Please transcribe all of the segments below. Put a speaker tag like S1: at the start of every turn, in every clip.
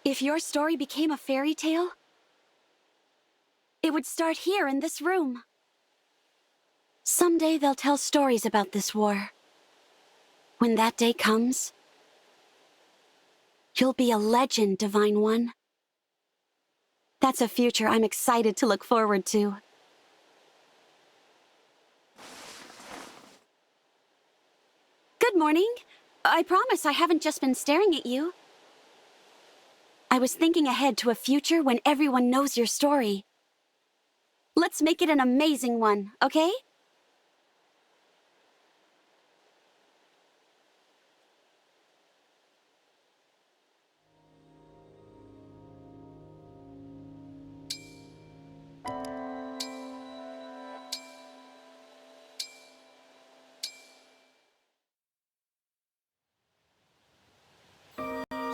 S1: If your story became a fairy tale, it would start here in this room. Someday they'll tell stories about this war. When that day comes, you'll be a legend, Divine One. That's a future I'm excited to look forward to. Good morning. I promise I haven't just been staring at you. I was thinking ahead to a future when everyone knows your story. Let's make it an amazing one, okay?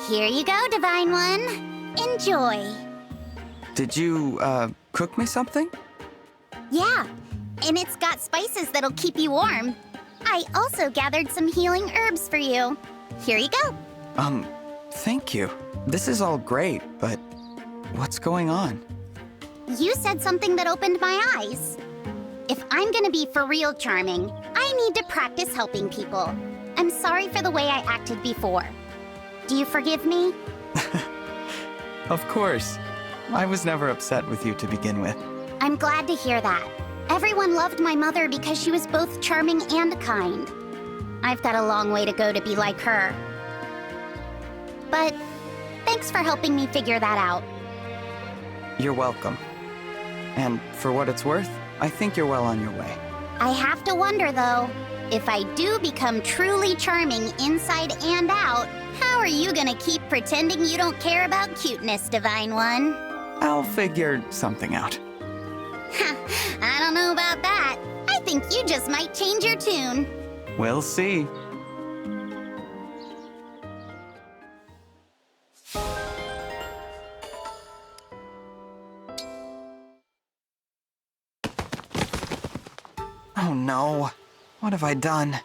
S2: Here you go, Divine One. Enjoy.
S3: Did you, cook me something?
S2: Yeah, and it's got spices that'll keep you warm. I also gathered some healing herbs for you. Here you go.
S3: Thank you. This is all great, but what's going on?
S2: You said something that opened my eyes. If I'm gonna be for real charming, I need to practice helping people. I'm sorry for the way I acted before. Do you forgive me?
S3: Of course. I was never upset with you to begin with.
S2: I'm glad to hear that. Everyone loved my mother because she was both charming and kind. I've got a long way to go to be like her. But thanks for helping me figure that out.
S3: You're welcome. And for what it's worth, I think you're well on your way.
S2: I have to wonder, though, if I do become truly charming inside and out, how are you gonna keep pretending you don't care about cuteness, Divine One?
S3: I'll figure something out.
S2: I don't know about that. I think you just might change your tune.
S3: We'll see. Oh no. What have I done?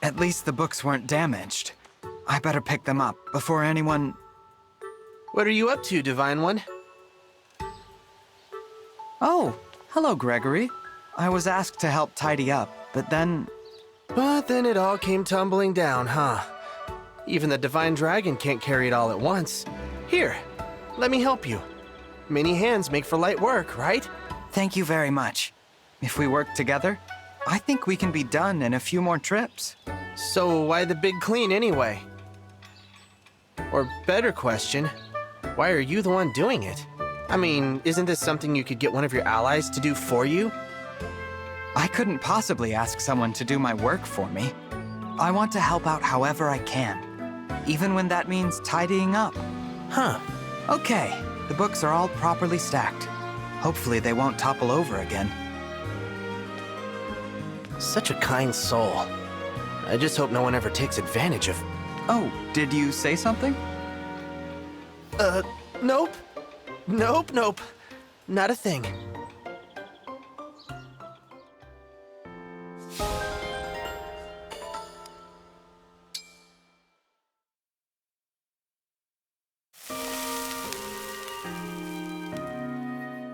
S3: At least the books weren't damaged. I better pick them up before anyone...
S4: What are you up to, Divine One?
S3: Oh, hello, Gregory. I was asked to help tidy up, but then
S4: it all came tumbling down, huh? Even the Divine Dragon can't carry it all at once. Here, let me help you. Many hands make for light work, right?
S3: Thank you very much. If we work together, I think we can be done in a few more trips.
S4: So why the big clean anyway? Or better question, why are you the one doing it? I mean, isn't this something you could get one of your allies to do for you?
S3: I couldn't possibly ask someone to do my work for me. I want to help out however I can, even when that means tidying up.
S4: Huh.
S3: Okay, the books are all properly stacked. Hopefully they won't topple over again.
S4: Such a kind soul. I just hope no one ever takes advantage of...
S3: Oh, did you say something?
S4: Nope. Nope. Not a thing.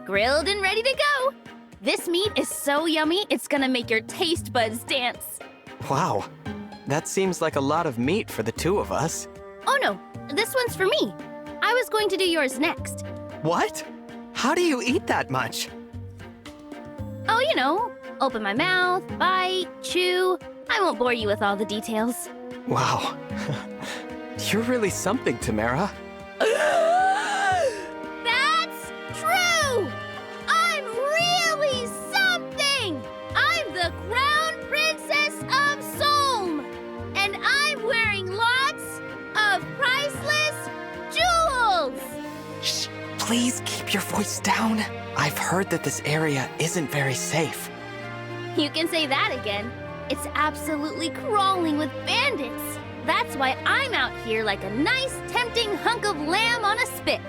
S5: Grilled and ready to go! This meat is so yummy, it's gonna make your taste buds dance.
S3: Wow, that seems like a lot of meat for the two of us.
S5: Oh no, this one's for me. I was going to do yours next.
S3: What? How do you eat that much?
S5: Oh, you know, open my mouth, bite, chew. I won't bore you with all the details.
S3: Wow. You're really something, Tamara.
S5: That's true! I'm really something! I'm the Crown Princess of Sombron, and I'm wearing lots of priceless jewels!
S3: Shh, please keep your voice down. I've heard that this area isn't very safe.
S5: You can say that again. It's absolutely crawling with bandits. That's why I'm out here like a nice, tempting hunk of lamb on a spit.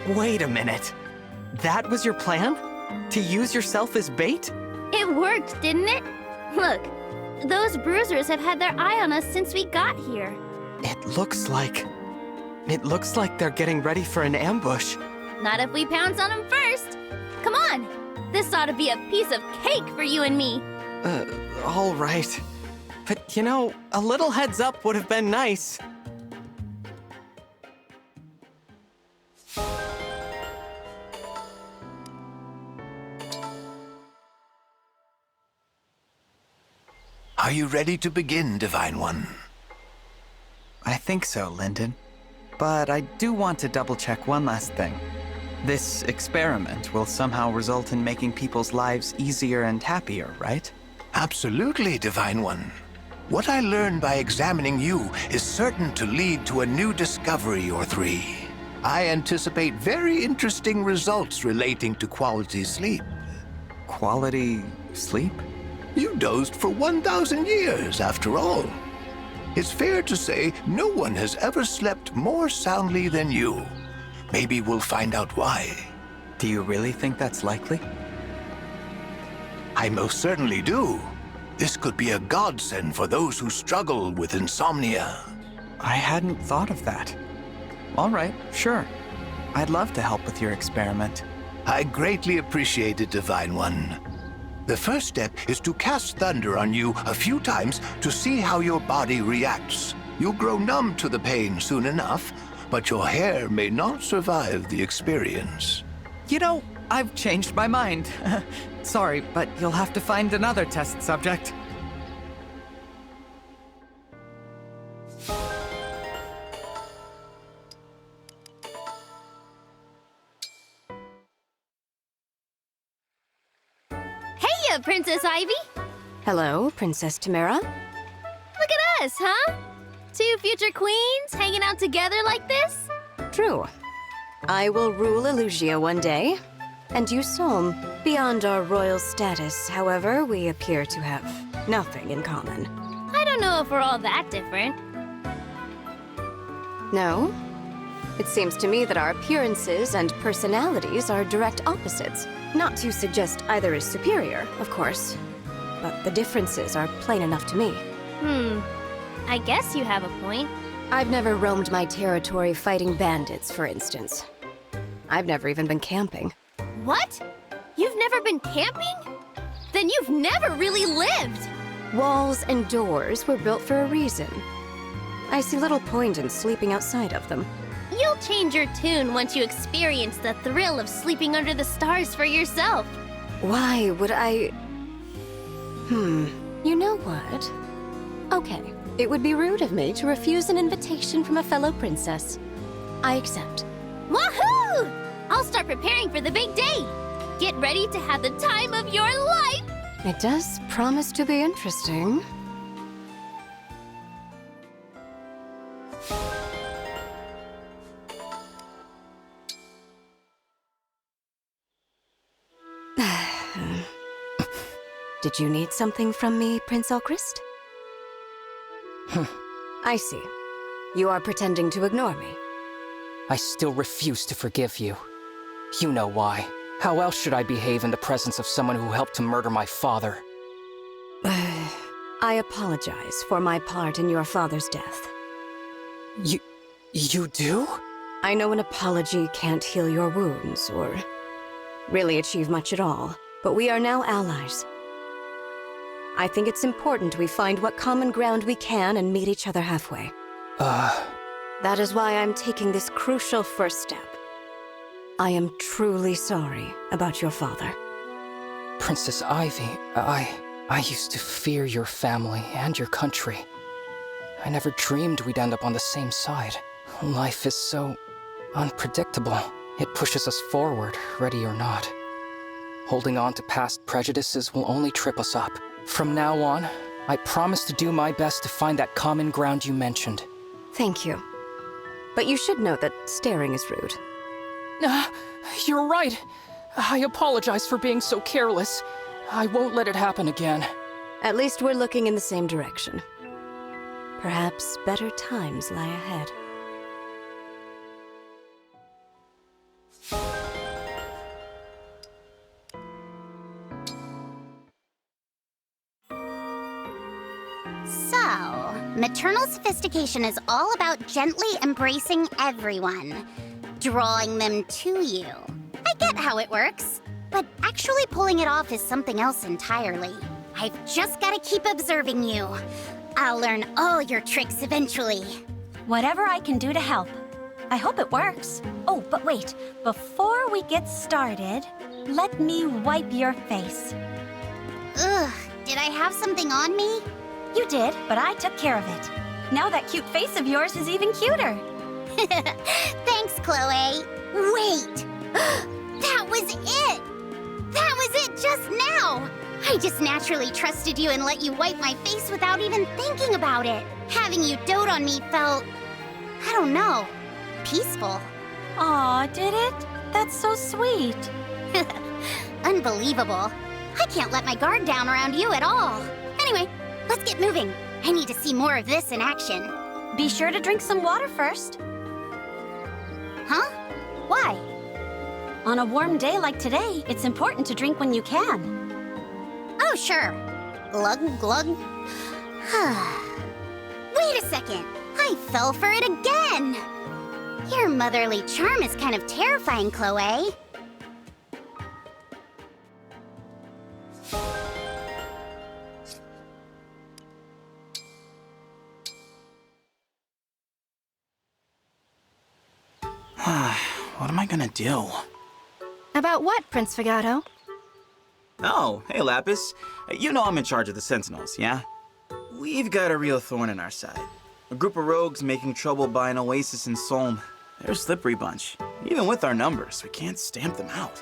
S3: Wait a minute. That was your plan? To use yourself as bait?
S5: It worked, didn't it? Look, those bruisers have had their eye on us since we got here.
S3: It looks like It looks like they're getting ready for an ambush.
S5: Not if we pounce on them first. Come on. This ought to be a piece of cake for you and me.
S3: All right. But, you know, a little heads up would have been nice.
S6: Are you ready to begin, Divine One?
S3: I think so, Lyndon. But I do want to double-check one last thing. This experiment will somehow result in making people's lives easier and happier, right?
S6: Absolutely, Divine One. What I learned by examining you is certain to lead to a new discovery or three. I anticipate very interesting results relating to quality sleep.
S3: Quality sleep?
S6: You dozed for 1,000 years, after all. It's fair to say no one has ever slept more soundly than you. Maybe we'll find out why.
S3: Do you really think that's likely?
S6: I most certainly do. This could be a godsend for those who struggle with insomnia.
S3: I hadn't thought of that. All right, sure. I'd love to help with your experiment.
S6: I greatly appreciate it, Divine One. The first step is to cast thunder on you a few times to see how your body reacts. You'll grow numb to the pain soon enough, but your hair may not survive the experience.
S3: You know, I've changed my mind. Sorry, but you'll have to find another test subject.
S5: Hey, Princess Ivy.
S7: Hello, Princess Tamara.
S5: Look at us, huh? Two future queens hanging out together like this?
S7: True. I will rule Elusia one day, and you Solm. Beyond our royal status, however, we appear to have nothing in common.
S5: I don't know if we're all that different.
S7: No? It seems to me that our appearances and personalities are direct opposites. Not to suggest either is superior, of course, but the differences are plain enough to me.
S5: I guess you have a point.
S7: I've never roamed my territory fighting bandits, for instance. I've never even been camping.
S5: What? You've never been camping? Then you've never really lived!
S7: Walls and doors were built for a reason. I see little point in sleeping outside of them.
S5: You'll change your tune once you experience the thrill of sleeping under the stars for yourself.
S7: Why would I... You know what? Okay, it would be rude of me to refuse an invitation from a fellow princess. I accept.
S5: Woohoo! I'll start preparing for the big day. Get ready to have the time of your life!
S7: It does promise to be interesting. Did you need something from me, Prince Alchrist? I see. You are pretending to ignore me.
S8: I still refuse to forgive you. You know why. How else should I behave in the presence of someone who helped to murder my father?
S7: I apologize for my part in your father's death.
S8: You do?
S7: I know an apology can't heal your wounds, or really achieve much at all, but we are now allies. I think it's important we find what common ground we can and meet each other halfway. That is why I'm taking this crucial first step. I am truly sorry about your father.
S8: Princess Ivy, I used to fear your family and your country. I never dreamed we'd end up on the same side. Life is so unpredictable. It pushes us forward, ready or not. Holding on to past prejudices will only trip us up. From now on, I promise to do my best to find that common ground you mentioned.
S7: Thank you. But you should know that staring is rude.
S8: You're right. I apologize for being so careless. I won't let it happen again.
S7: At least we're looking in the same direction. Perhaps better times lie ahead.
S2: So, Maternal sophistication is all about gently embracing everyone, drawing them to you. I get how it works, but actually pulling it off is something else entirely. I've just gotta keep observing you. I'll learn all your tricks eventually.
S1: Whatever I can do to help. I hope it works. Oh, but wait. Before we get started, let me wipe your face.
S2: Ugh, did I have something on me?
S1: You did, but I took care of it. Now that cute face of yours is even cuter.
S2: Thanks, Chloe. Wait! That was it! That was it just now! I just naturally trusted you and let you wipe my face without even thinking about it. Having you dote on me felt, I don't know, peaceful.
S1: Aw, did it? That's so sweet.
S2: Unbelievable. I can't let my guard down around you at all. Anyway, let's get moving. I need to see more of this in action.
S1: Be sure to drink some water first.
S2: Huh? Why?
S1: On a warm day like today, it's important to drink when you can.
S2: Oh, sure. Glug, glug. Wait a second. I fell for it again. Your motherly charm is kind of terrifying, Chloe.
S9: What am I gonna do?
S10: About what, Prince Figaro?
S9: Oh, hey Lapis. You know I'm in charge of the Sentinels, yeah? We've got a real thorn in our side. A group of rogues making trouble by an oasis in Solm. They're a slippery bunch. Even with our numbers, we can't stamp them out.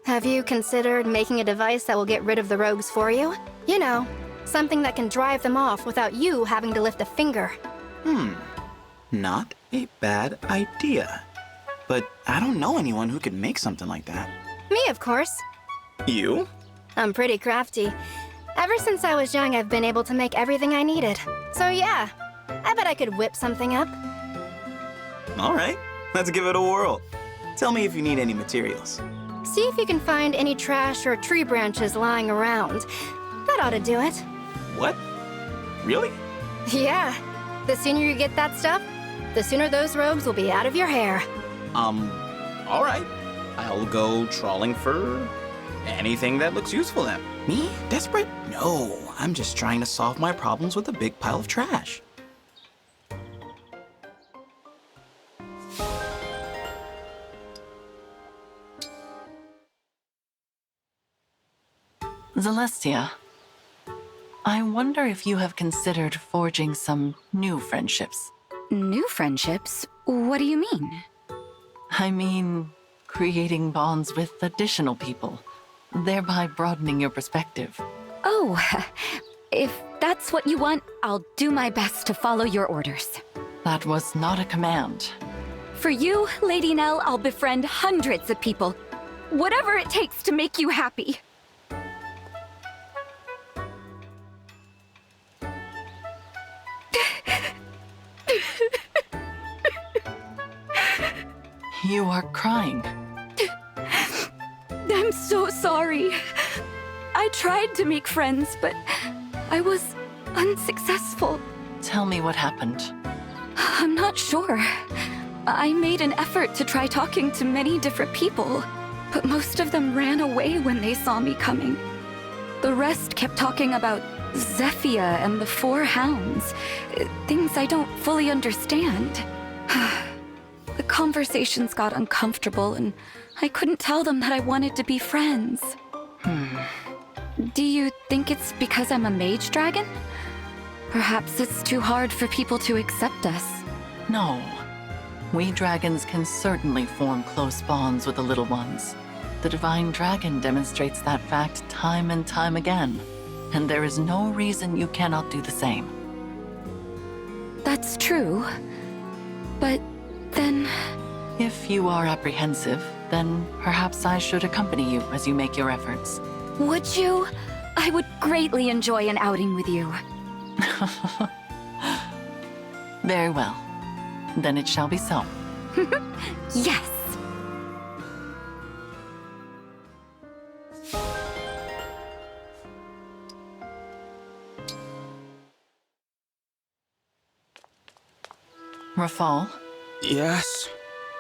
S10: Have you considered making a device that will get rid of the rogues for you? You know, something that can drive them off without you having to lift a finger.
S9: Not a bad idea. But I don't know anyone who could make something like that.
S10: Me, of course.
S9: You?
S10: I'm pretty crafty. Ever since I was young, I've been able to make everything I needed. So yeah, I bet I could whip something up.
S9: All right, let's give it a whirl. Tell me if you need any materials.
S10: See if you can find any trash or tree branches lying around. That ought to do it.
S9: What? Really?
S10: Yeah. The sooner you get that stuff, the sooner those rogues will be out of your hair.
S9: All right. I'll go trawling for anything that looks useful then. Me? Desperate? No, I'm just trying to solve my problems with a big pile of trash.
S11: Celestia, I wonder if you have considered forging some new friendships.
S12: New friendships? What do you mean?
S11: I mean, creating bonds with additional people, thereby broadening your perspective.
S12: Oh, if that's what you want, I'll do my best to follow your orders.
S11: That was not a command.
S12: For you, Lady Nell, I'll befriend hundreds of people. Whatever it takes to make you happy.
S11: You are crying.
S12: I'm so sorry. I tried to make friends, but I was unsuccessful.
S11: Tell me what happened.
S12: I'm not sure. I made an effort to try talking to many different people, but most of them ran away when they saw me coming. The rest kept talking about Zéphia and the Four Hounds, things I don't fully understand. The conversations got uncomfortable, and I couldn't tell them that I wanted to be friends. Do you think it's because I'm a mage dragon? Perhaps it's too hard for people to accept us.
S11: No. We dragons can certainly form close bonds with the little ones. The Divine Dragon demonstrates that fact time and time again, and there is no reason you cannot do the same.
S12: That's true, but then...
S11: If you are apprehensive, then perhaps I should accompany you as you make your efforts.
S12: Would you? I would greatly enjoy an outing with you.
S11: Very well. Then it shall be so.
S12: Yes!
S11: Rafal,
S8: Yes?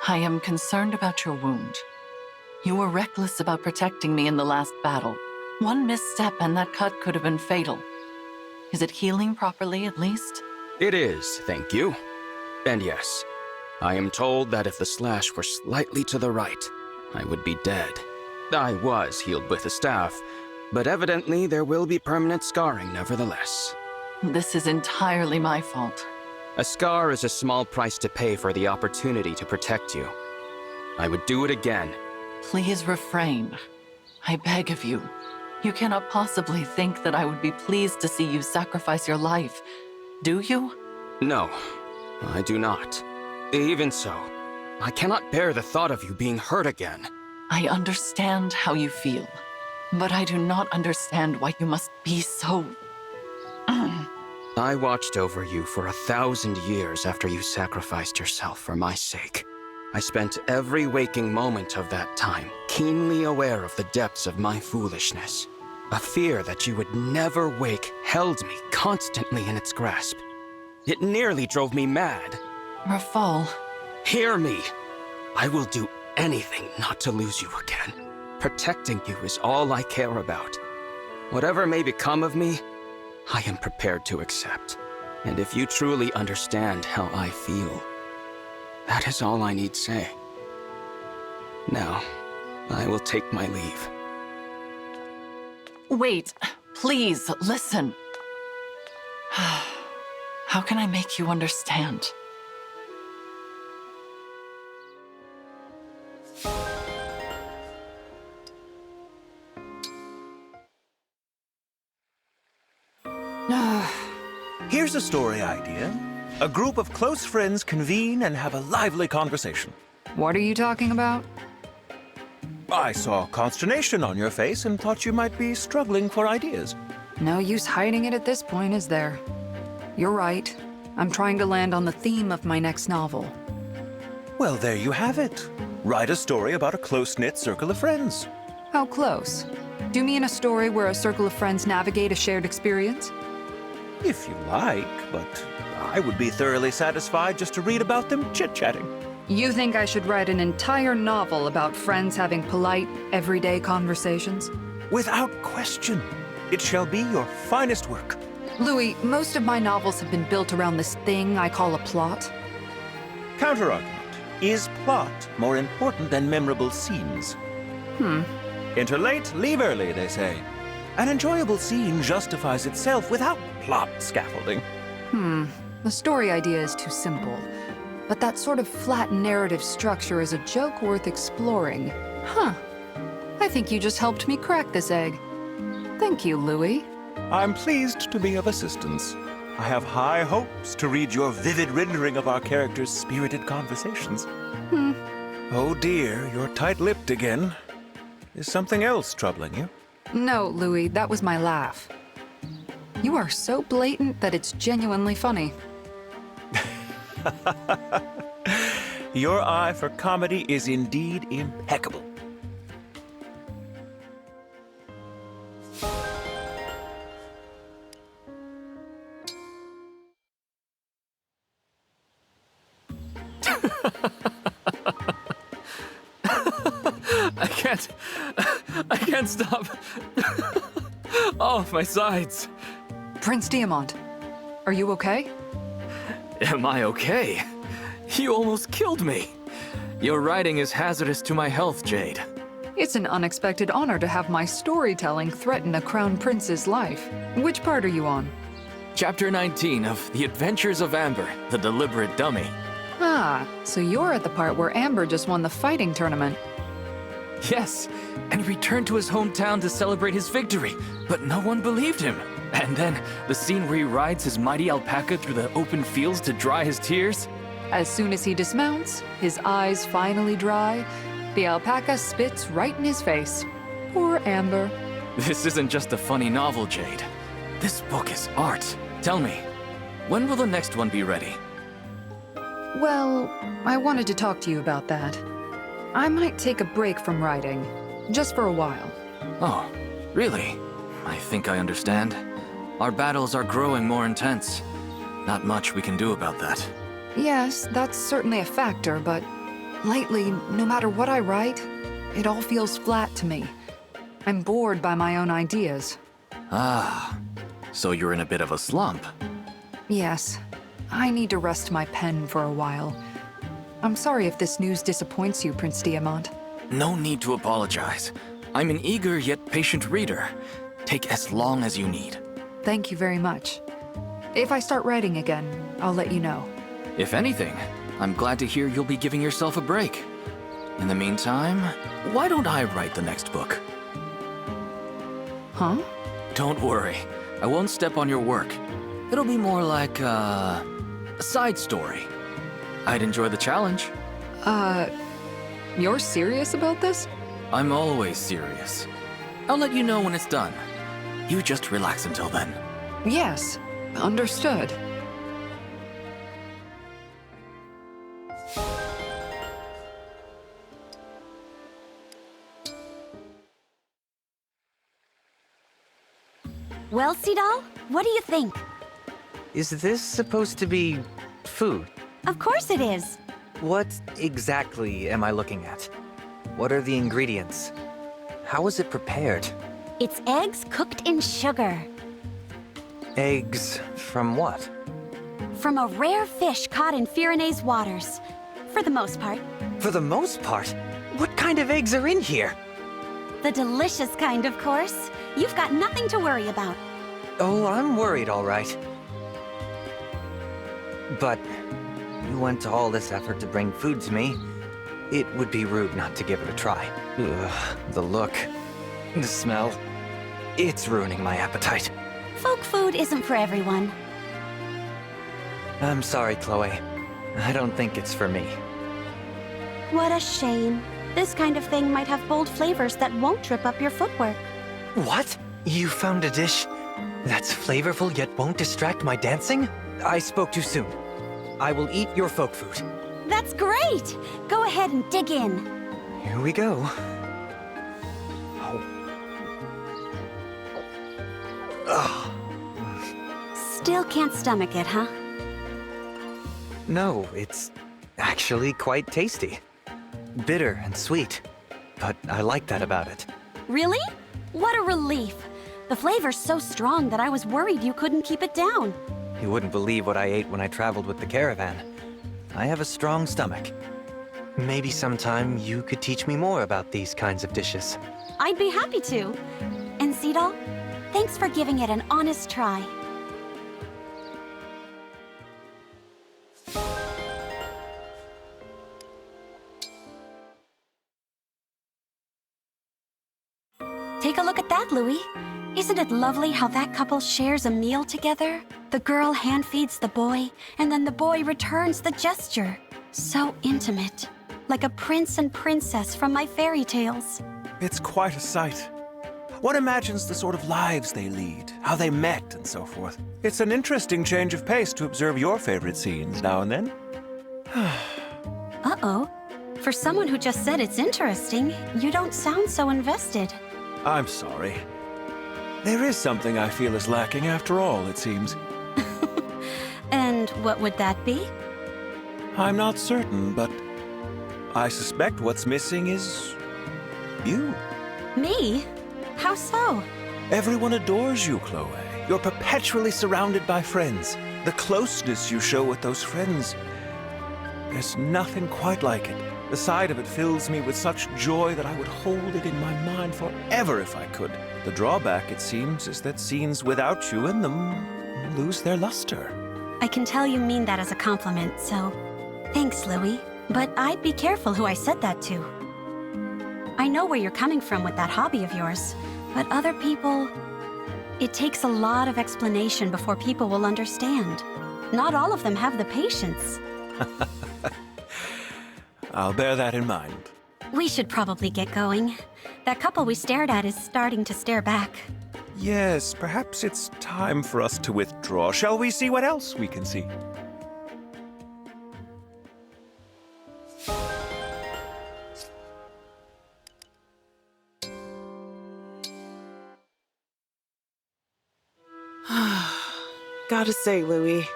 S11: I am concerned about your wound. You were reckless about protecting me in the last battle. One misstep and that cut could have been fatal. Is it healing properly, at least?
S13: It is, thank you. And yes, I am told that if the slash were slightly to the right, I would be dead. I was healed with a staff, but evidently there will be permanent scarring nevertheless.
S11: This is entirely my fault.
S13: A scar is a small price to pay for the opportunity to protect you. I would do it again.
S11: Please refrain. I beg of you. You cannot possibly think that I would be pleased to see you sacrifice your life, do you?
S13: No, I do not. Even so, I cannot bear the thought of you being hurt again.
S11: I understand how you feel, but I do not understand why you must be so...
S13: I watched over you for 1,000 years after you sacrificed yourself for my sake. I spent every waking moment of that time keenly aware of the depths of my foolishness. A fear that you would never wake held me constantly in its grasp. It nearly drove me mad.
S11: Rafal.
S13: Hear me! I will do anything not to lose you again. Protecting you is all I care about. Whatever may become of me, I am prepared to accept. And if you truly understand how I feel, that is all I need say. Now, I will take my leave.
S11: Wait, please, listen. How can I make you understand?
S14: Here's a story idea. A group of close friends convene and have a lively conversation.
S15: What are you talking about?
S14: I saw consternation on your face and thought you might be struggling for ideas.
S15: No use hiding it at this point, is there? You're right. I'm trying to land on the theme of my next novel.
S14: Well, there you have it. Write a story about a close-knit circle of friends.
S15: How close? Do you mean a story where a circle of friends navigate a shared experience?
S14: If you like, but I would be thoroughly satisfied just to read about them chit-chatting.
S15: You think I should write an entire novel about friends having polite, everyday conversations?
S14: Without question. It shall be your finest work.
S15: Louis, most of my novels have been built around this thing I call a plot.
S14: Counterargument. Is plot more important than memorable scenes? Enter late, leave early, they say. An enjoyable scene justifies itself without plot scaffolding.
S15: The story idea is too simple. But that sort of flat narrative structure is a joke worth exploring. I think you just helped me crack this egg. Thank you, Louis.
S14: I'm pleased to be of assistance. I have high hopes to read your vivid rendering of our characters' spirited conversations. Oh dear, you're tight-lipped again. Is something else troubling you?
S15: No, Louis, that was my laugh. You are so blatant that it's genuinely funny.
S14: Your eye for comedy is indeed impeccable.
S8: I can't stop. Oh, my sides.
S15: Prince Diamant, are you okay?
S8: Am I okay? You almost killed me. Your writing is hazardous to my health, Jade.
S15: It's an unexpected honor to have my storytelling threaten a crown prince's life. Which part are you on?
S8: Chapter 19 of The Adventures of Amber, the Deliberate Dummy.
S15: Ah, so you're at the part where Amber just won the fighting tournament.
S8: Yes, and returned to his hometown to celebrate his victory, but no one believed him. And then, the scene where he rides his mighty alpaca through the open fields to dry his tears?
S15: As soon as he dismounts, his eyes finally dry, the alpaca spits right in his face. Poor Amber.
S8: This isn't just a funny novel, Jade. This book is art. Tell me, when will the next one be ready?
S15: Well, I wanted to talk to you about that. I might take a break from writing, just for a while.
S8: Oh, really? I think I understand. Our battles are growing more intense. Not much we can do about that.
S15: Yes, that's certainly a factor, but lately, no matter what I write, it all feels flat to me. I'm bored by my own ideas.
S16: Ah, so you're in a bit of a slump.
S15: Yes, I need to rest my pen for a while. I'm sorry if this news disappoints you, Prince Diamant.
S16: No need to apologize. I'm an eager yet patient reader. Take as long as you need.
S15: Thank you very much. If I start writing again, I'll let you know.
S16: If anything, I'm glad to hear you'll be giving yourself a break. In the meantime, why don't I write the next book?
S15: Huh?
S16: Don't worry. I won't step on your work. It'll be more like a side story. I'd enjoy the challenge.
S15: You're serious about this?
S16: I'm always serious. I'll let you know when it's done. You just relax until then.
S15: Yes, understood.
S1: Well, Seedal, what do you think?
S4: Is this supposed to be food?
S1: Of course it is.
S4: What exactly am I looking at? What are the ingredients? How is it prepared?
S1: It's eggs cooked in sugar.
S4: Eggs from what?
S1: From a rare fish caught in Pyrenees waters. For the most part.
S4: For the most part? What kind of eggs are in here?
S1: The delicious kind, of course. You've got nothing to worry about.
S4: Oh, I'm worried, all right. But you went to all this effort to bring food to me. It would be rude not to give it a try. Ugh, the look, the smell. It's ruining my appetite.
S1: Folk food isn't for everyone.
S4: I'm sorry, Chloe. I don't think it's for me.
S1: What a shame. This kind of thing might have bold flavors that won't trip up your footwork.
S4: What? You found a dish that's flavorful yet won't distract my dancing? I spoke too soon. I will eat your folk food.
S1: That's great! Go ahead and dig in.
S4: Here we go. Oh.
S1: Still can't stomach it, huh?
S4: No, it's actually quite tasty. Bitter and sweet. But I like that about it.
S1: Really? What a relief. The flavor's so strong that I was worried you couldn't keep it down.
S4: You wouldn't believe what I ate when I traveled with the caravan. I have a strong stomach. Maybe sometime you could teach me more about these kinds of dishes.
S1: I'd be happy to. And Seedal, thanks for giving it an honest try. Take a look at that, Louis. Isn't it lovely how that couple shares a meal together? The girl hand-feeds the boy, and then the boy returns the gesture. So intimate. Like a prince and princess from my fairy tales.
S14: It's quite a sight. One imagines the sort of lives they lead, how they met, and so forth. It's an interesting change of pace to observe your favorite scenes now and then.
S1: Uh-oh. For someone who just said it's interesting, you don't sound so invested.
S14: I'm sorry. There is something I feel is lacking after all, it seems.
S1: And what would that be?
S14: I'm not certain, but I suspect what's missing is you.
S1: Me? How so?
S14: Everyone adores you, Chloe. You're perpetually surrounded by friends. The closeness you show with those friends. There's nothing quite like it. The sight of it fills me with such joy that I would hold it in my mind forever if I could. The drawback, it seems, is that scenes without you in them lose their luster.
S1: I can tell you mean that as a compliment, so thanks, Louis. But I'd be careful who I said that to. I know where you're coming from with that hobby of yours, but other people... It takes a lot of explanation before people will understand. Not all of them have the patience.
S14: I'll bear that in mind.
S1: We should probably get going. That couple we stared at is starting to stare back.
S14: Yes, perhaps it's time for us to withdraw. Shall we see what else we can see?
S17: Gotta say, Louis,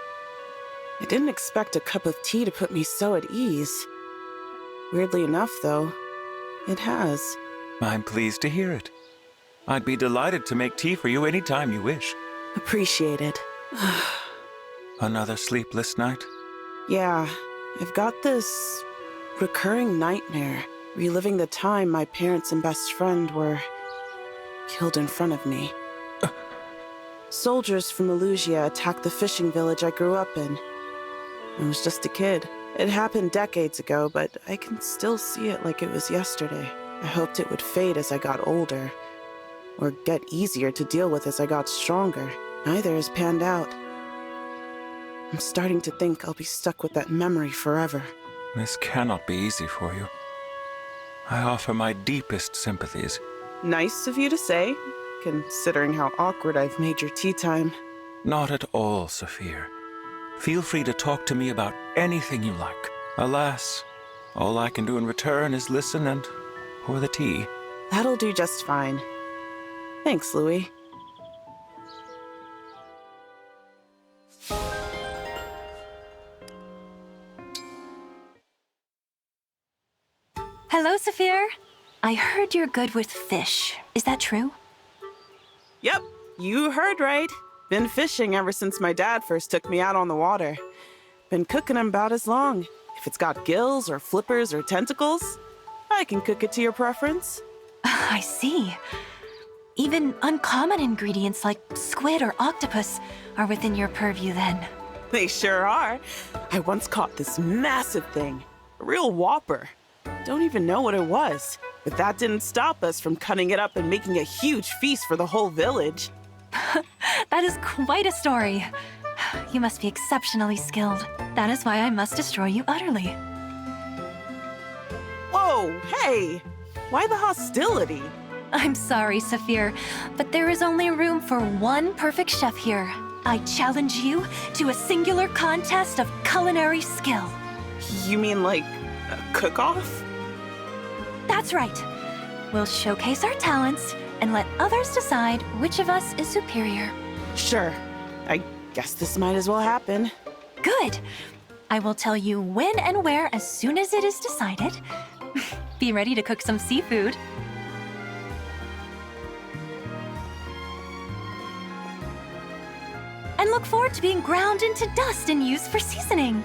S17: I didn't expect a cup of tea to put me so at ease. Weirdly enough, though, it has.
S14: I'm pleased to hear it. I'd be delighted to make tea for you any time you wish.
S17: Appreciate it.
S14: Another sleepless night?
S17: Yeah, I've got this recurring nightmare, reliving the time my parents and best friend were killed in front of me. Soldiers from Elusia attacked the fishing village I grew up in. I was just a kid. It happened decades ago, but I can still see it like it was yesterday. I hoped it would fade as I got older, or get easier to deal with as I got stronger. Neither has panned out. I'm starting to think I'll be stuck with that memory forever.
S14: This cannot be easy for you. I offer my deepest sympathies.
S17: Nice of you to say, considering how awkward I've made your tea time.
S14: Not at all, Sophia. Feel free to talk to me about anything you like. Alas, all I can do in return is listen and pour the tea.
S17: That'll do just fine. Thanks, Louis.
S18: Hello, Sophia. I heard you're good with fish. Is that true?
S17: Yep, you heard right. Been fishing ever since my dad first took me out on the water. Been cooking them about as long. If it's got gills or flippers or tentacles, I can cook it to your preference.
S18: I see. Even uncommon ingredients like squid or octopus are within your purview then.
S17: They sure are. I once caught this massive thing. A real whopper. Don't even know what it was. But that didn't stop us from cutting it up and making a huge feast for the whole village.
S18: That is quite a story. You must be exceptionally skilled. That is why I must destroy you utterly.
S17: Whoa, hey! Why the hostility?
S18: I'm sorry, Sophia, but there is only room for one perfect chef here. I challenge you to a singular contest of culinary skill.
S17: You mean like a cook-off?
S18: That's right. We'll showcase our talents and let others decide which of us is superior.
S17: Sure. I guess this might as well happen.
S18: Good. I will tell you when and where as soon as it is decided. Be ready to cook some seafood. And look forward to being ground into dust and used for seasoning.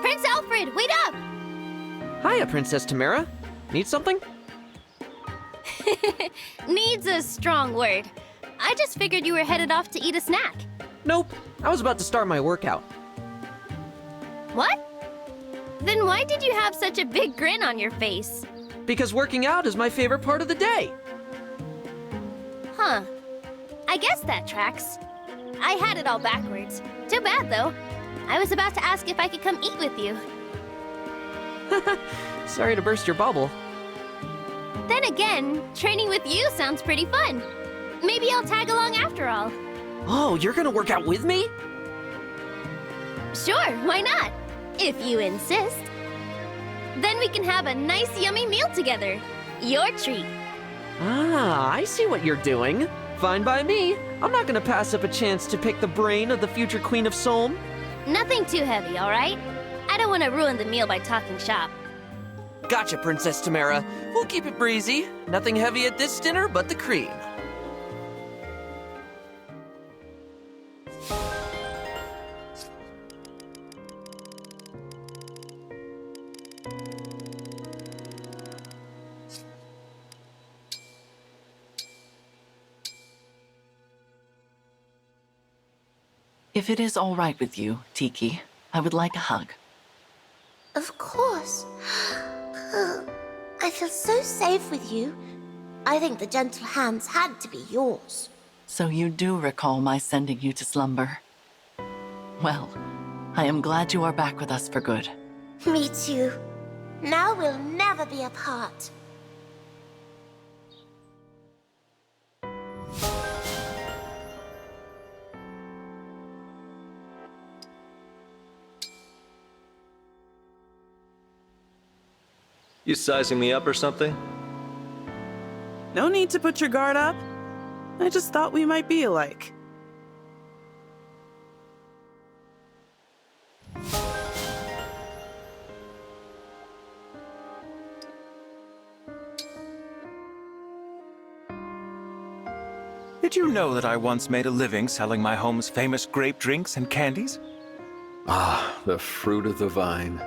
S5: Prince Alfred, wait up!
S19: Hiya, Princess Tamara. Need something?
S5: Needs a strong word. I just figured you were headed off to eat a snack.
S19: Nope. I was about to start my workout.
S5: What? Then why did you have such a big grin on your face?
S19: Because working out is my favorite part of the day.
S5: Huh. I guess that tracks. I had it all backwards. Too bad, though. I was about to ask if I could come eat with you.
S19: Sorry to burst your bubble.
S5: Then again, training with you sounds pretty fun. Maybe I'll tag along after all.
S19: Oh, you're gonna work out with me?
S5: Sure, why not? If you insist. Then we can have a nice yummy meal together. Your treat.
S19: Ah, I see what you're doing. Fine by me. I'm not gonna pass up a chance to pick the brain of the future Queen of Solm.
S5: Nothing too heavy, all right? I don't want to ruin the meal by talking shop.
S19: Gotcha, Princess Tamara. We'll keep it breezy. Nothing heavy at this dinner but the cream.
S11: If it is all right with you, Tiki, I would like a hug.
S2: Of course. I feel so safe with you. I think the gentle hands had to be yours.
S11: So you do recall my sending you to slumber? Well, I am glad you are back with us for good.
S2: Me too. Now we'll never be apart.
S20: You sizing me up or something?
S17: No need to put your guard up. I just thought we might be alike.
S14: Did you know that I once made a living selling my home's famous grape drinks and candies?
S20: Ah, the fruit of the vine.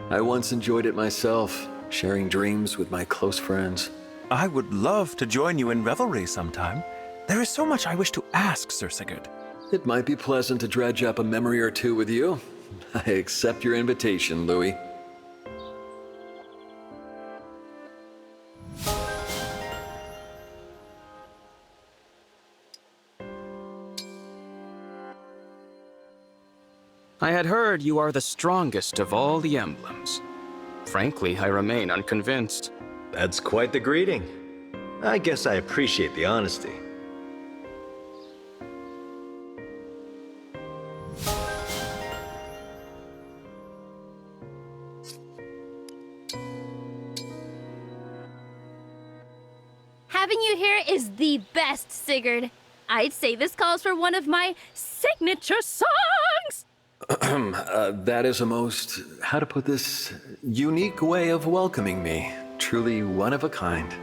S20: I once enjoyed it myself, sharing dreams with my close friends.
S14: I would love to join you in revelry sometime. There is so much I wish to ask, Sir Sigurd.
S20: It might be pleasant to dredge up a memory or two with you. I accept your invitation, Louis.
S13: I had heard you are the strongest of all the emblems. Frankly, I remain unconvinced.
S20: That's quite the greeting. I guess I appreciate the honesty.
S5: Having you here is the best, Sigurd. I'd say this calls for one of my signature songs!
S20: That is a most, how to put this, unique way of welcoming me. Truly one of a kind.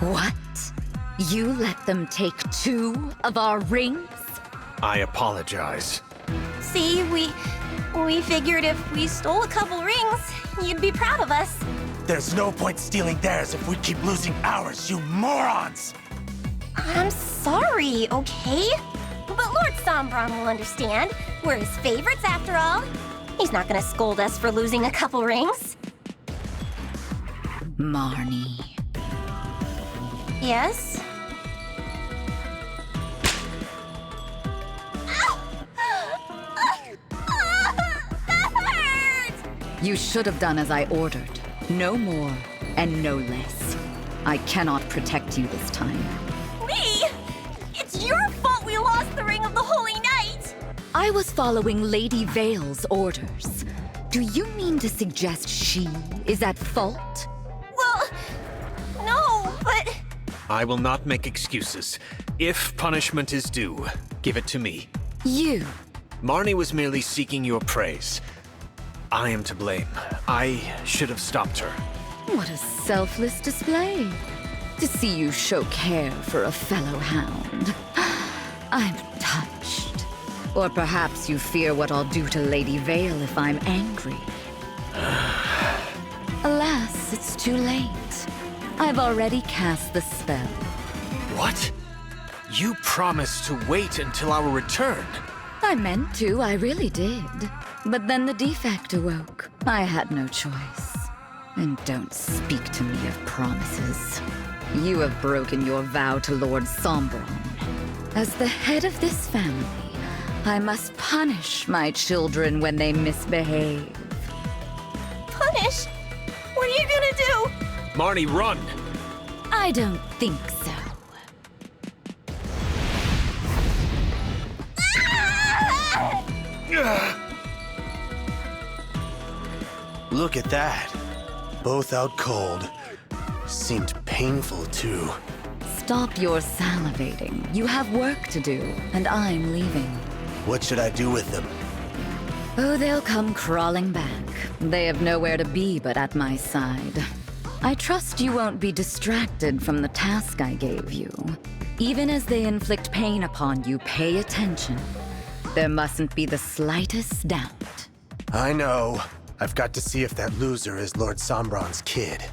S21: What? You let them take 2 of our rings?
S22: I apologize.
S18: See, we figured if we stole a couple rings, you'd be proud of us.
S22: There's no point stealing theirs if we keep losing ours, you morons!
S18: I'm sorry, okay? But Lord Sombron will understand. We're his favorites after all. He's not gonna scold us for losing a couple rings.
S21: Marnie.
S18: Yes?
S21: You should have done as I ordered. No more and no less. I cannot protect you this time.
S18: Me? It's your fault we lost the Ring of the Holy Knight!
S21: I was following Lady Vale's orders. Do you mean to suggest she is at fault?
S18: Well, no, but...
S22: I will not make excuses. If punishment is due, give it to me.
S21: You?
S22: Marnie was merely seeking your praise. I am to blame. I should have stopped her.
S21: What a selfless display. To see you show care for a fellow hound. I'm touched. Or perhaps you fear what I'll do to Lady Vale if I'm angry. Alas, it's too late. I've already cast the spell.
S22: What? You promised to wait until our return.
S21: I meant to, I really did. But then the defect awoke. I had no choice. And don't speak to me of promises. You have broken your vow to Lord Sombron. As the head of this family, I must punish my children when they misbehave.
S18: Punish? What are you gonna do?
S22: Marnie, run!
S21: I don't think so.
S3: Look at that. Both out cold. Seemed painful, too.
S21: Stop your salivating. You have work to do, and I'm leaving.
S3: What should I do with them?
S21: Oh, they'll come crawling back. They have nowhere to be but at my side. I trust you won't be distracted from the task I gave you. Even as they inflict pain upon you, pay attention. There mustn't be the slightest doubt.
S3: I know. I've got to see if that loser is Lord Sombron's kid.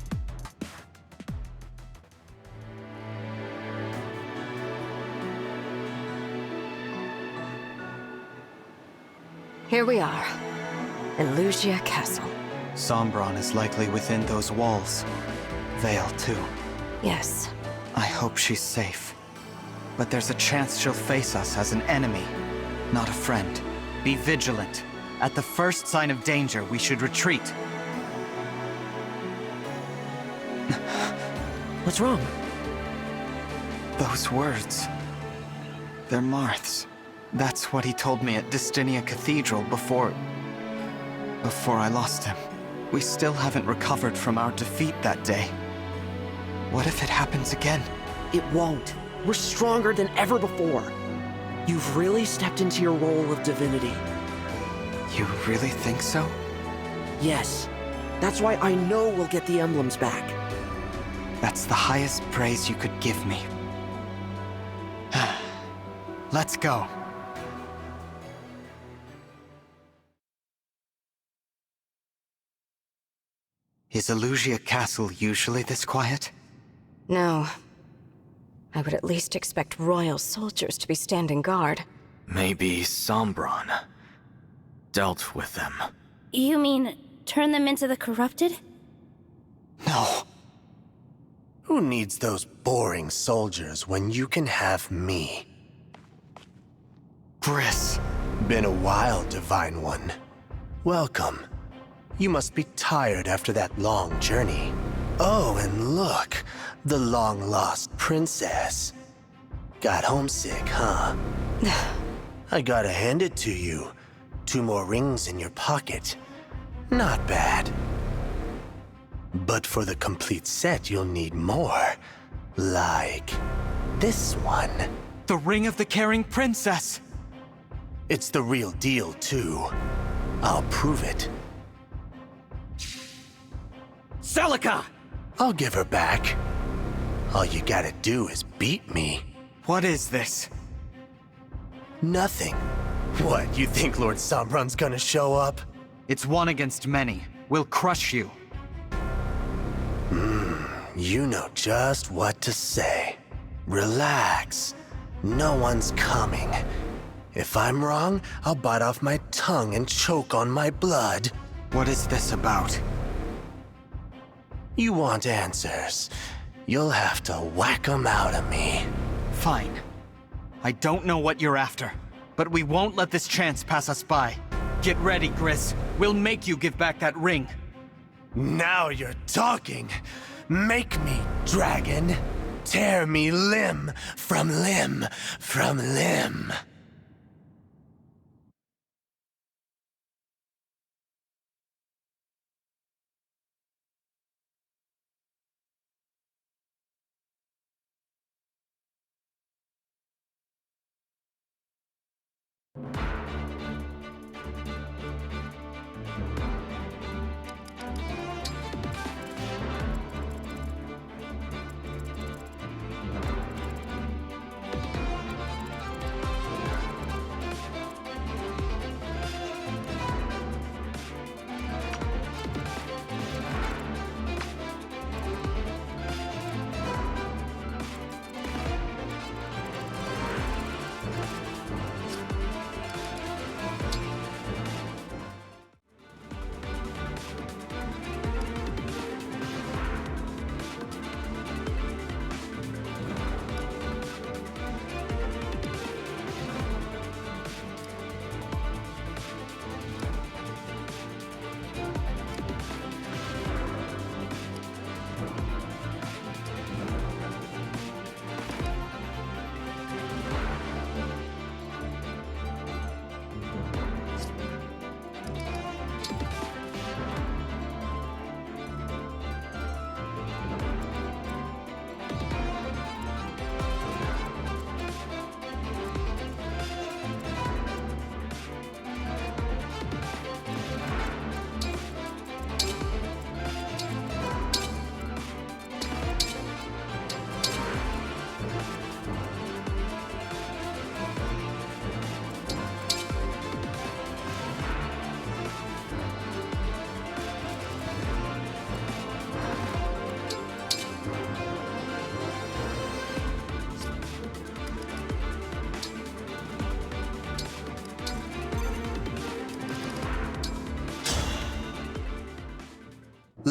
S7: Here we are. Elusia Castle.
S9: Sombron is likely within those walls. Vale, too.
S7: Yes.
S9: I hope she's safe. But there's a chance she'll face us as an enemy, not a friend. Be vigilant. At the first sign of danger, we should retreat.
S19: What's wrong?
S9: Those words. They're Marth's. That's what he told me at Distinia Cathedral before I lost him. We still haven't recovered from our defeat that day. What if it happens again?
S19: It won't. We're stronger than ever before. You've really stepped into your role of divinity.
S9: You really think so?
S19: Yes. That's why I know we'll get the emblems back.
S9: That's the highest praise you could give me. Let's go. Is Elusia Castle usually this quiet?
S7: No. I would at least expect royal soldiers to be standing guard.
S16: Maybe Sombron dealt with them.
S5: You mean turn them into the corrupted?
S9: No.
S3: Who needs those boring soldiers when you can have me?
S9: Griss.
S3: Been a while, Divine One. Welcome. You must be tired after that long journey. Oh, and look, the long-lost princess. Got homesick, huh? I gotta hand it to you. 2 more rings in your pocket. Not bad. But for the complete set, you'll need more. Like this one.
S9: The Ring of the Caring Princess!
S3: It's the real deal, too. I'll prove it.
S9: Celica!
S3: I'll give her back. All you gotta do is beat me.
S9: What is this?
S3: Nothing. What, you think Lord Sombron's gonna show up?
S9: It's one against many. We'll crush you.
S3: You know just what to say. Relax. No one's coming. If I'm wrong, I'll bite off my tongue and choke on my blood.
S9: What is this about?
S3: You want answers. You'll have to whack 'em out of me.
S9: Fine. I don't know what you're after, but we won't let this chance pass us by. Get ready, Griss. We'll make you give back that ring.
S3: Now you're talking. Make me, dragon. Tear me limb from limb from limb.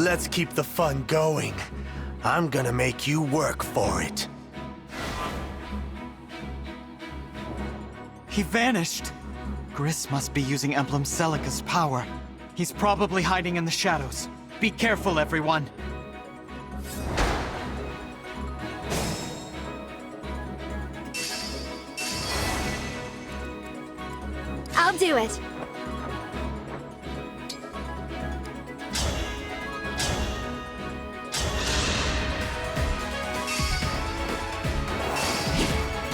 S3: Let's keep the fun going. I'm gonna make you work for it.
S6: He vanished. Griss must be using Emblem Celica's power. He's probably hiding in the shadows. Be careful, everyone.
S5: I'll do it.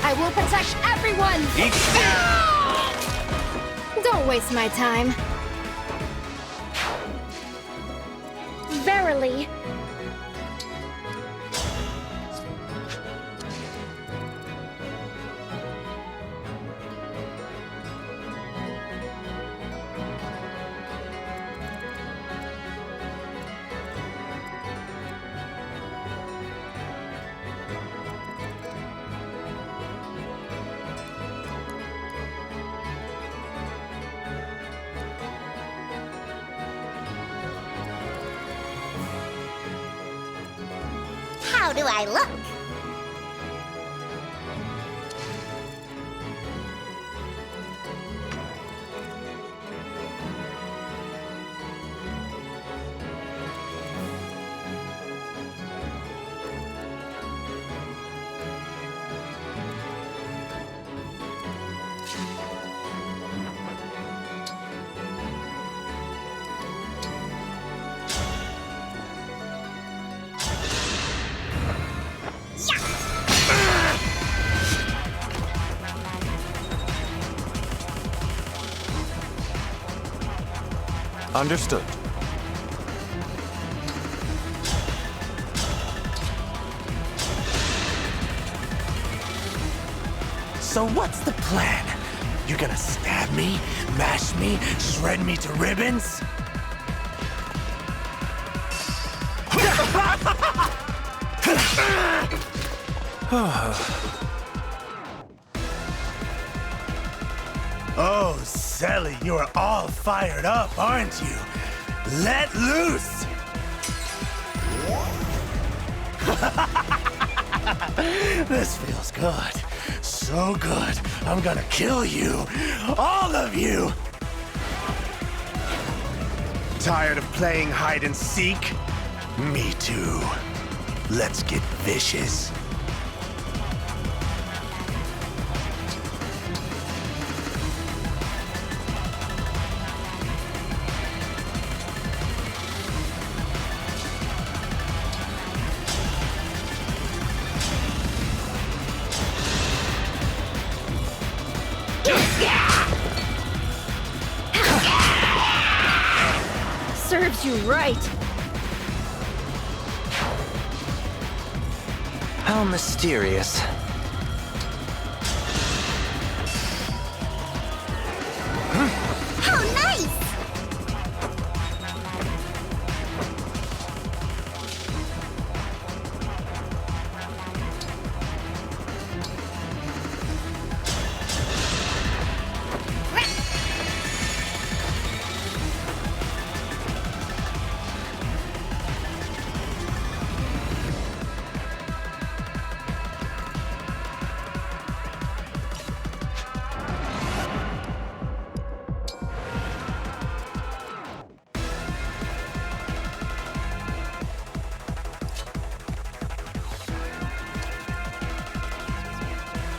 S5: I will protect everyone! Don't waste my time. Verily.
S2: How do I look?
S14: Understood.
S3: So what's the plan? You gonna stab me, mash me, shred me to ribbons? Oh, Sally, you are all fired up, aren't you? Let loose! This feels good. So good. I'm gonna kill you. All of you! Tired of playing hide and seek? Me too. Let's get vicious.
S5: Serves you right.
S4: How mysterious.
S2: How nice!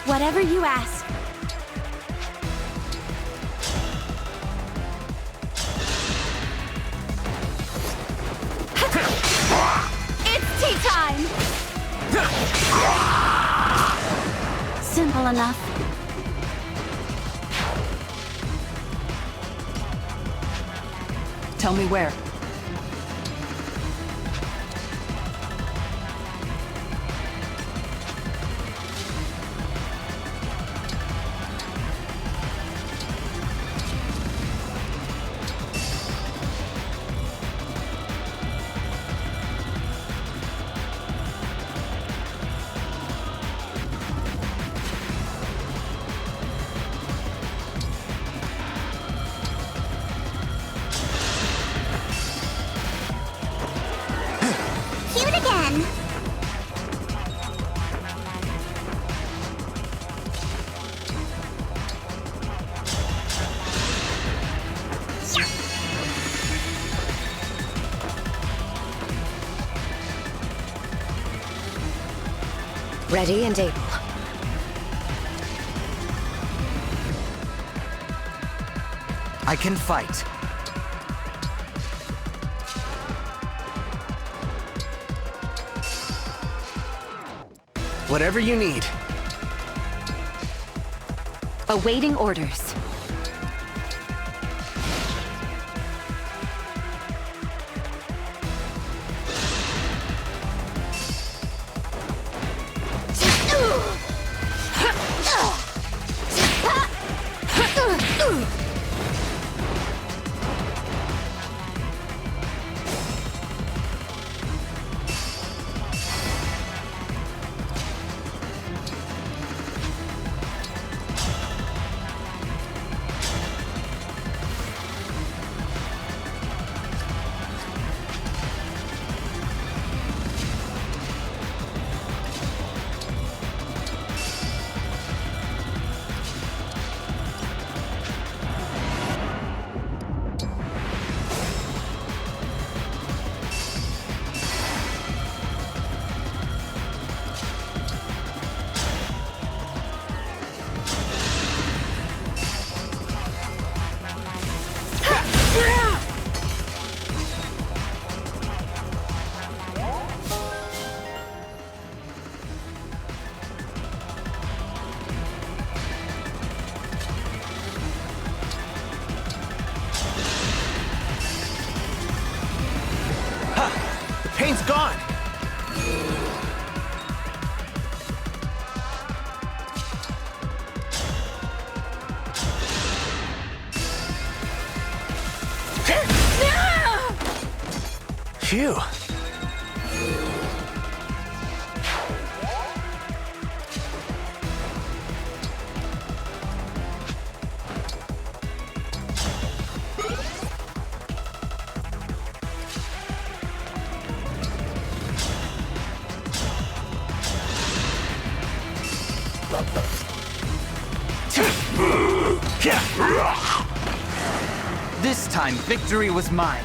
S1: Whatever you ask.
S5: It's tea time!
S1: Simple enough.
S15: Tell me where.
S7: Ready and able.
S4: I can fight.
S3: Whatever you need.
S18: Awaiting orders.
S3: Pain's gone! Phew!
S6: This time, victory was mine.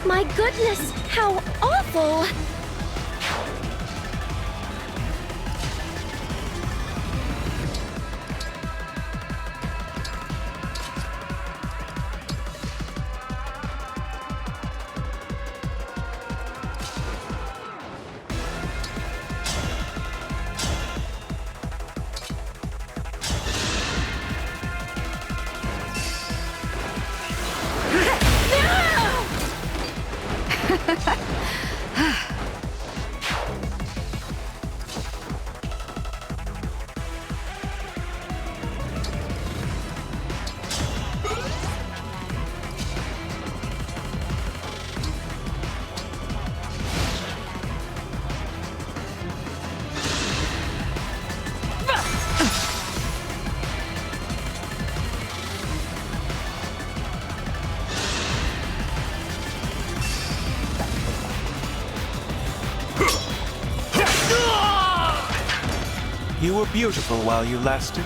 S5: My goodness, how awful!
S14: You were beautiful while you lasted.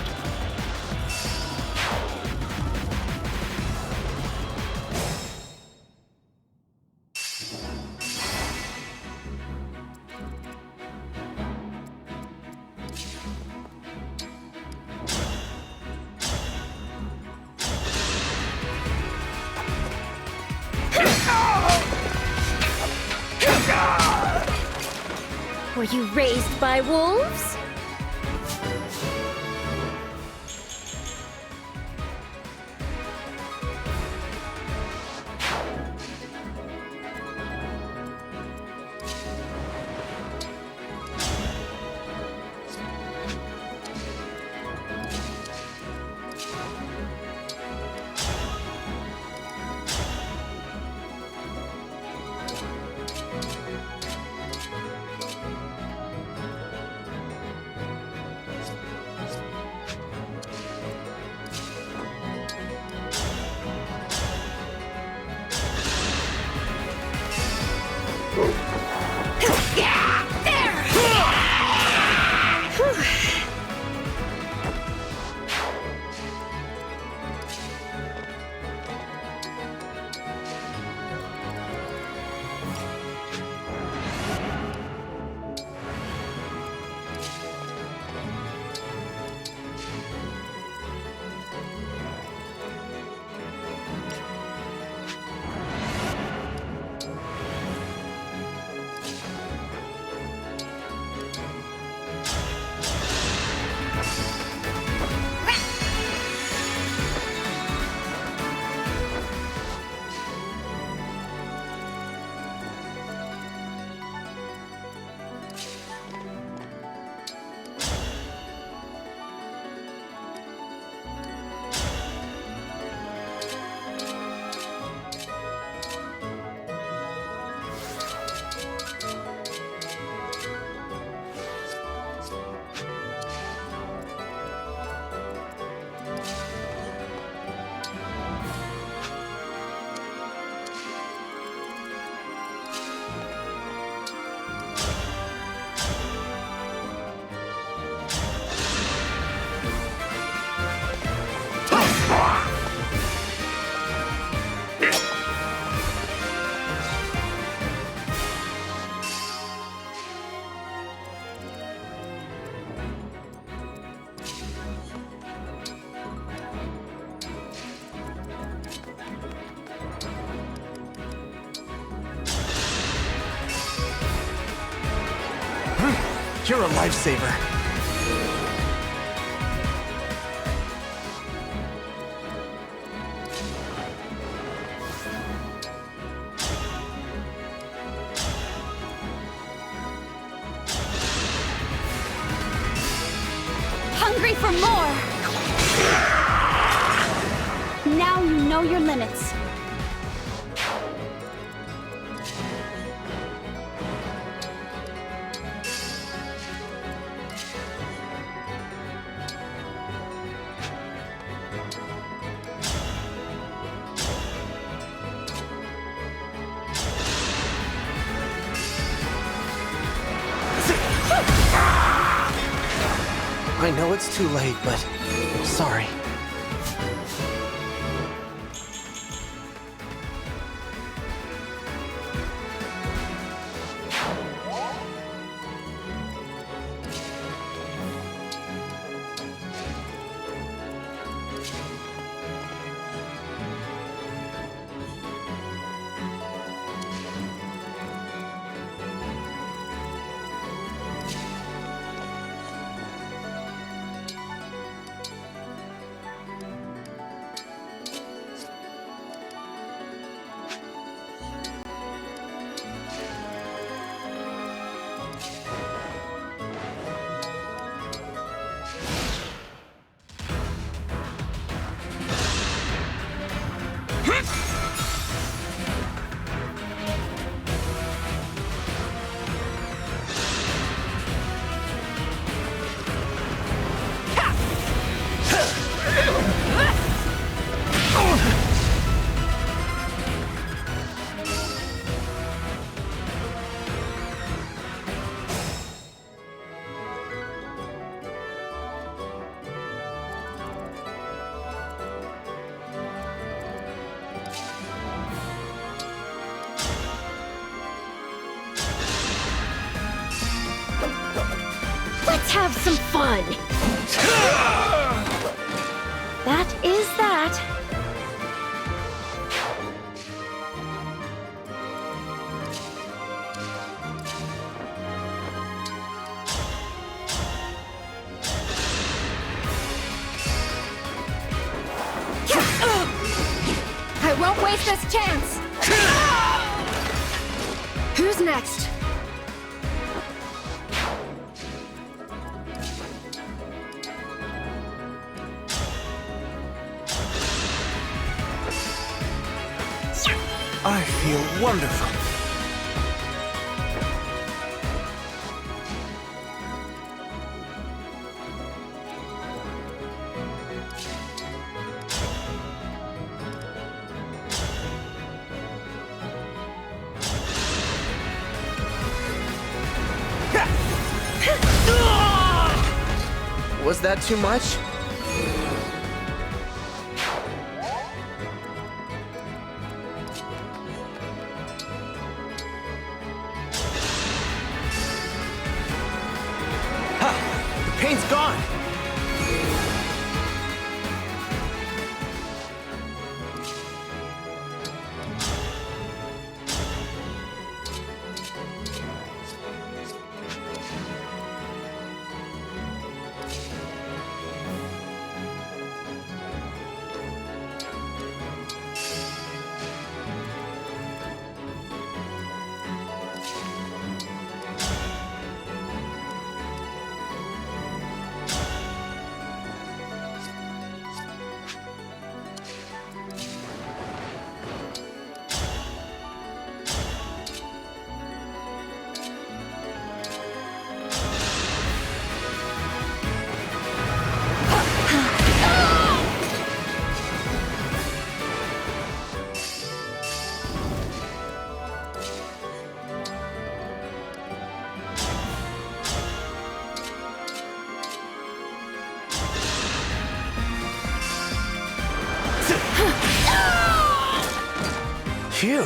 S5: Were you raised by wolves?
S22: You're a lifesaver.
S1: Hungry for more! Now you know your limits.
S3: I know it's too late, but sorry.
S1: Let's have some fun! That is that.
S15: I won't waste this chance! Who's next?
S14: I feel wonderful.
S19: Was that too much?
S22: Pain's gone!
S3: Phew.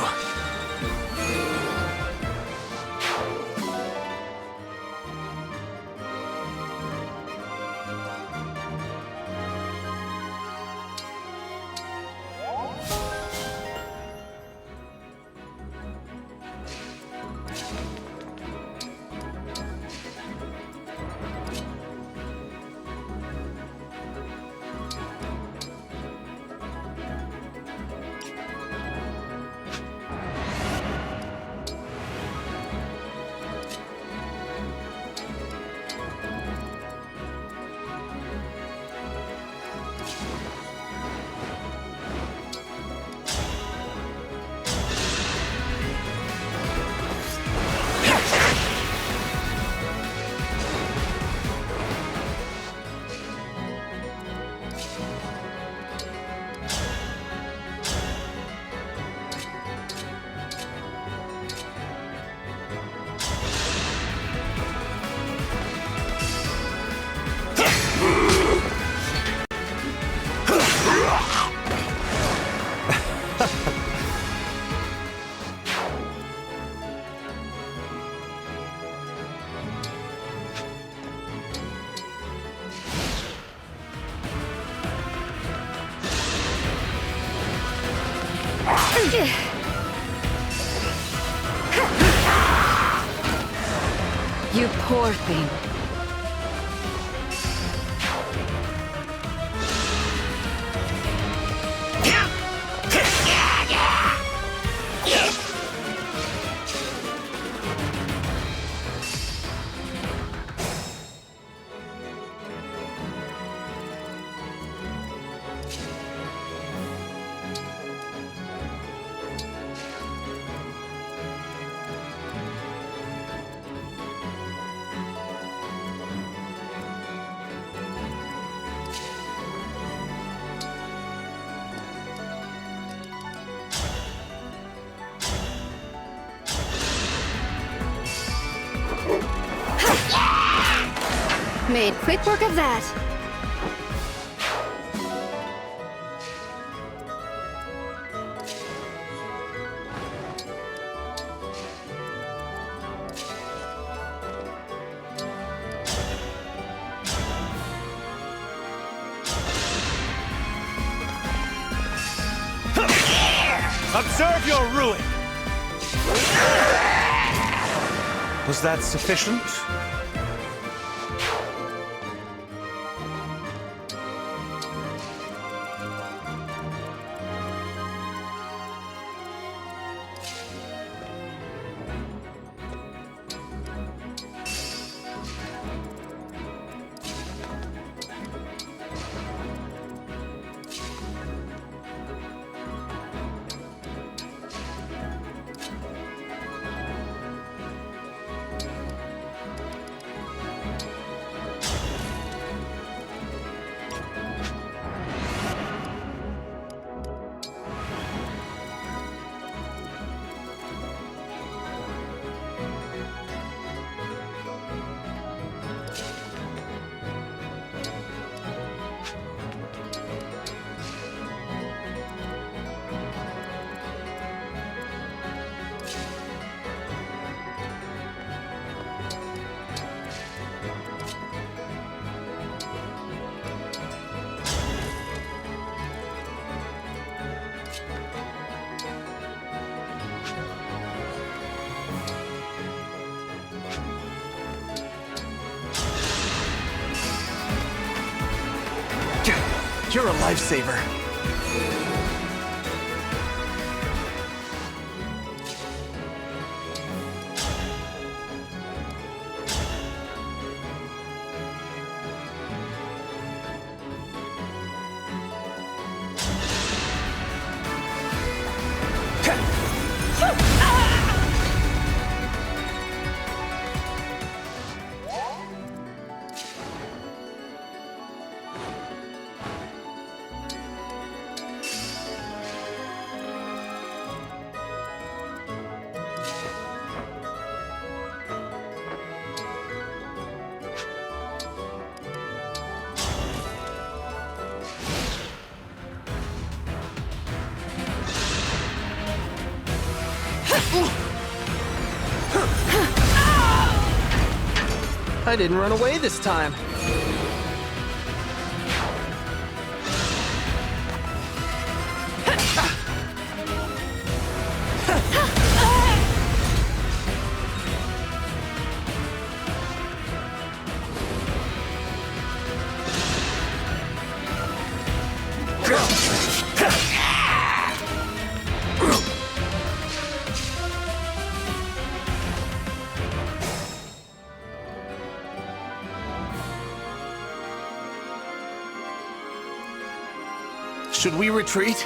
S7: You poor thing. Made quick work of that.
S14: Observe your ruin! Was that sufficient?
S3: You're a lifesaver.
S19: I didn't run away this time.
S3: Should we retreat?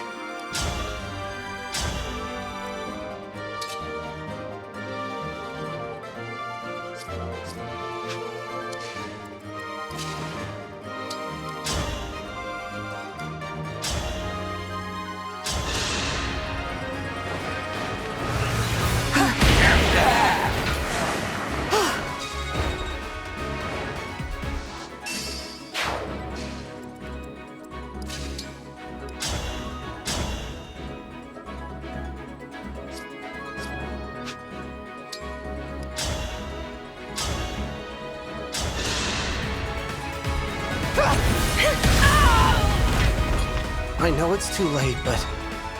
S3: I know it's too late, but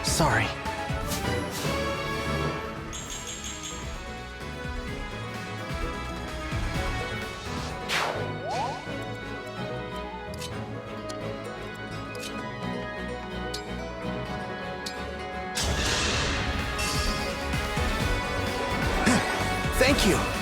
S3: sorry. Thank you.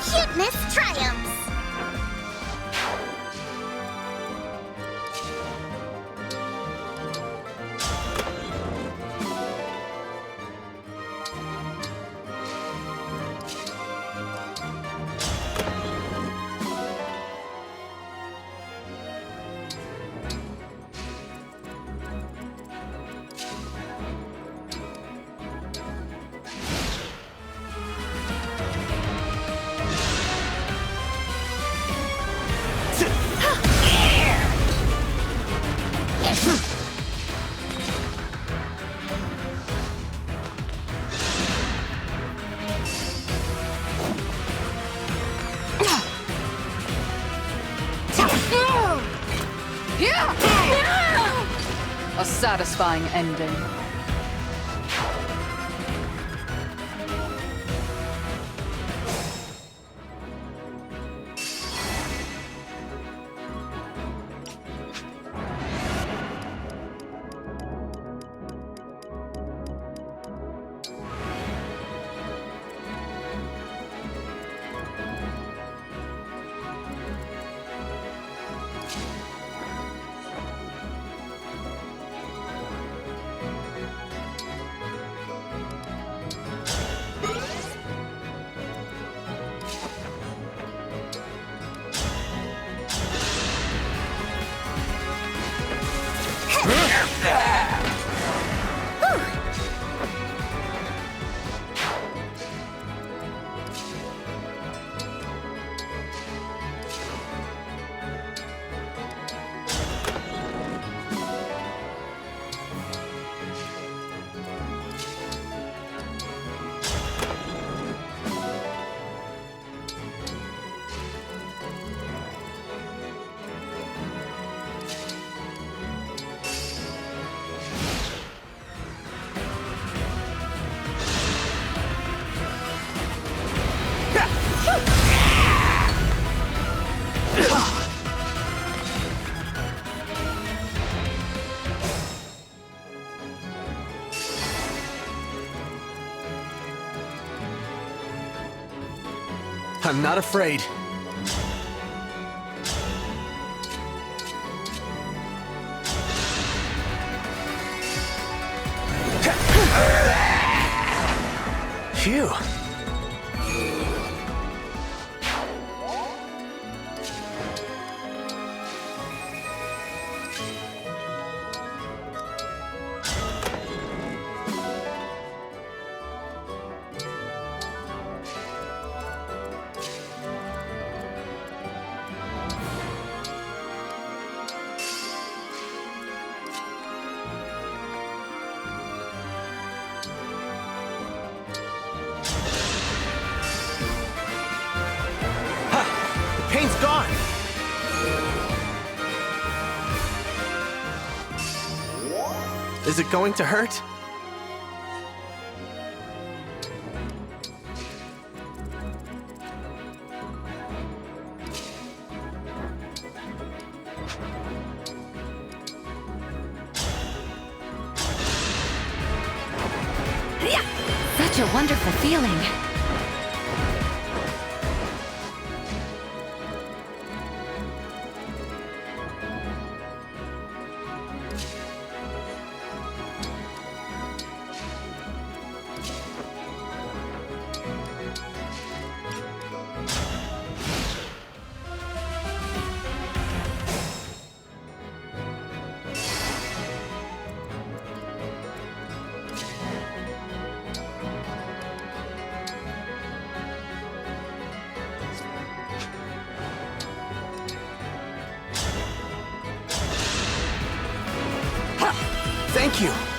S2: Cuteness triumphs!
S15: A satisfying ending.
S3: I'm not afraid. Phew. Pain's gone! Is it going to hurt?
S18: Such a wonderful feeling.
S3: Thank you.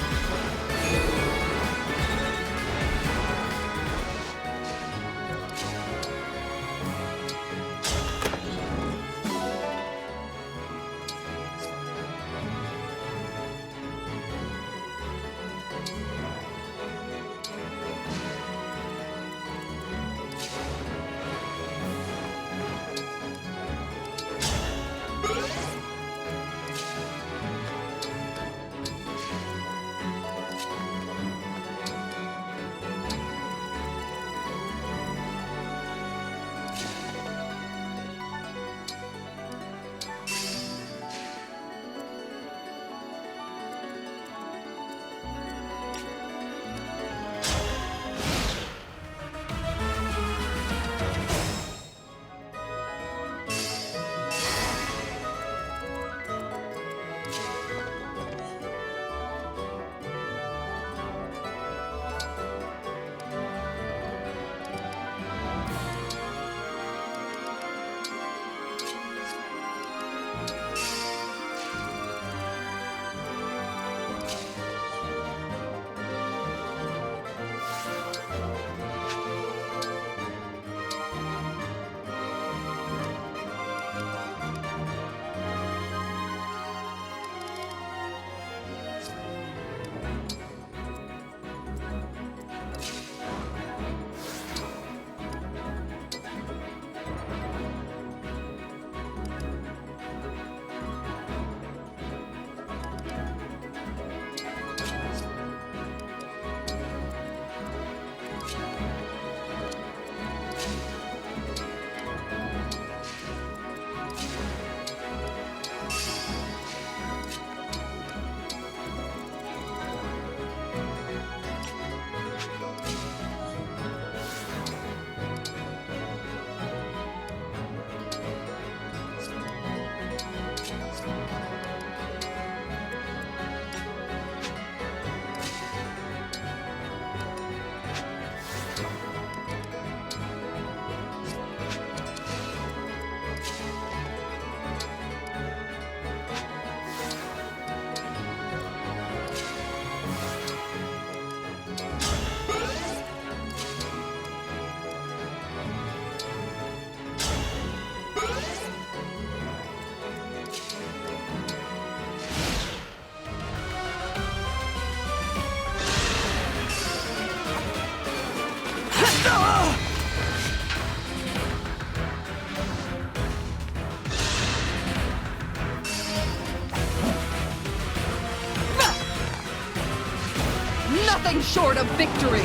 S15: Nothing short of victory!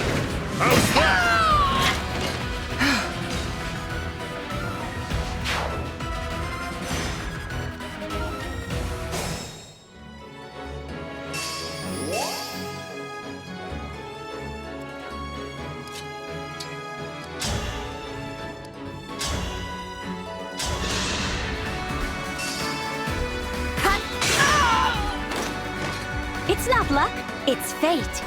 S1: It's not luck, it's fate.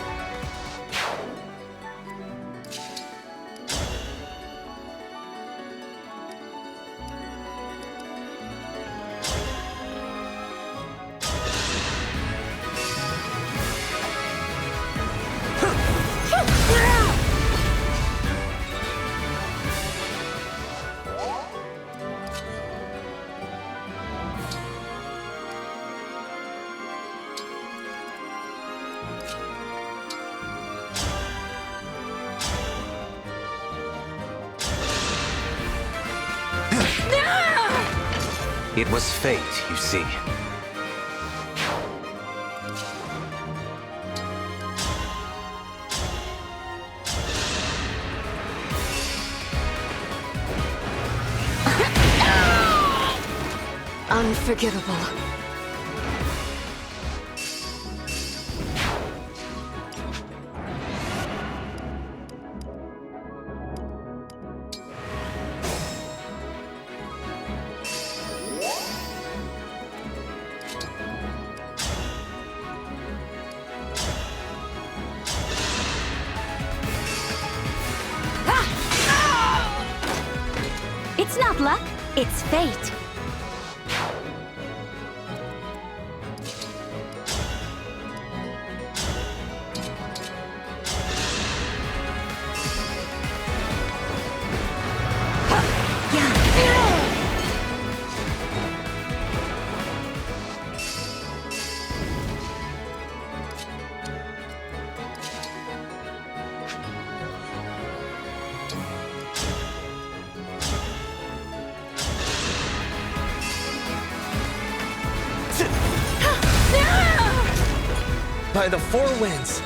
S4: It was fate, you see.
S21: Unforgettable.
S1: It's not luck, it's fate.
S22: By the four winds.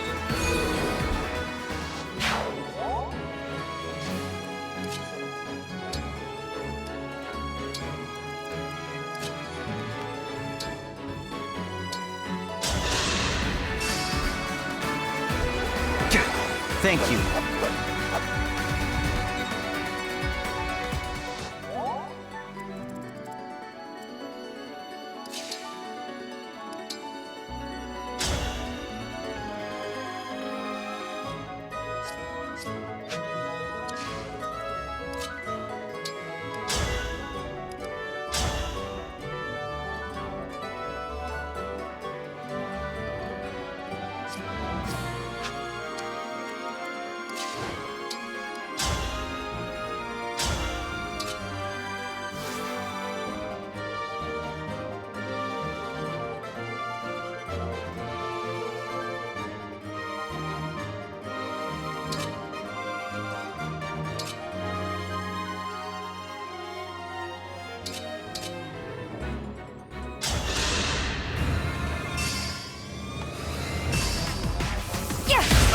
S6: Thank you.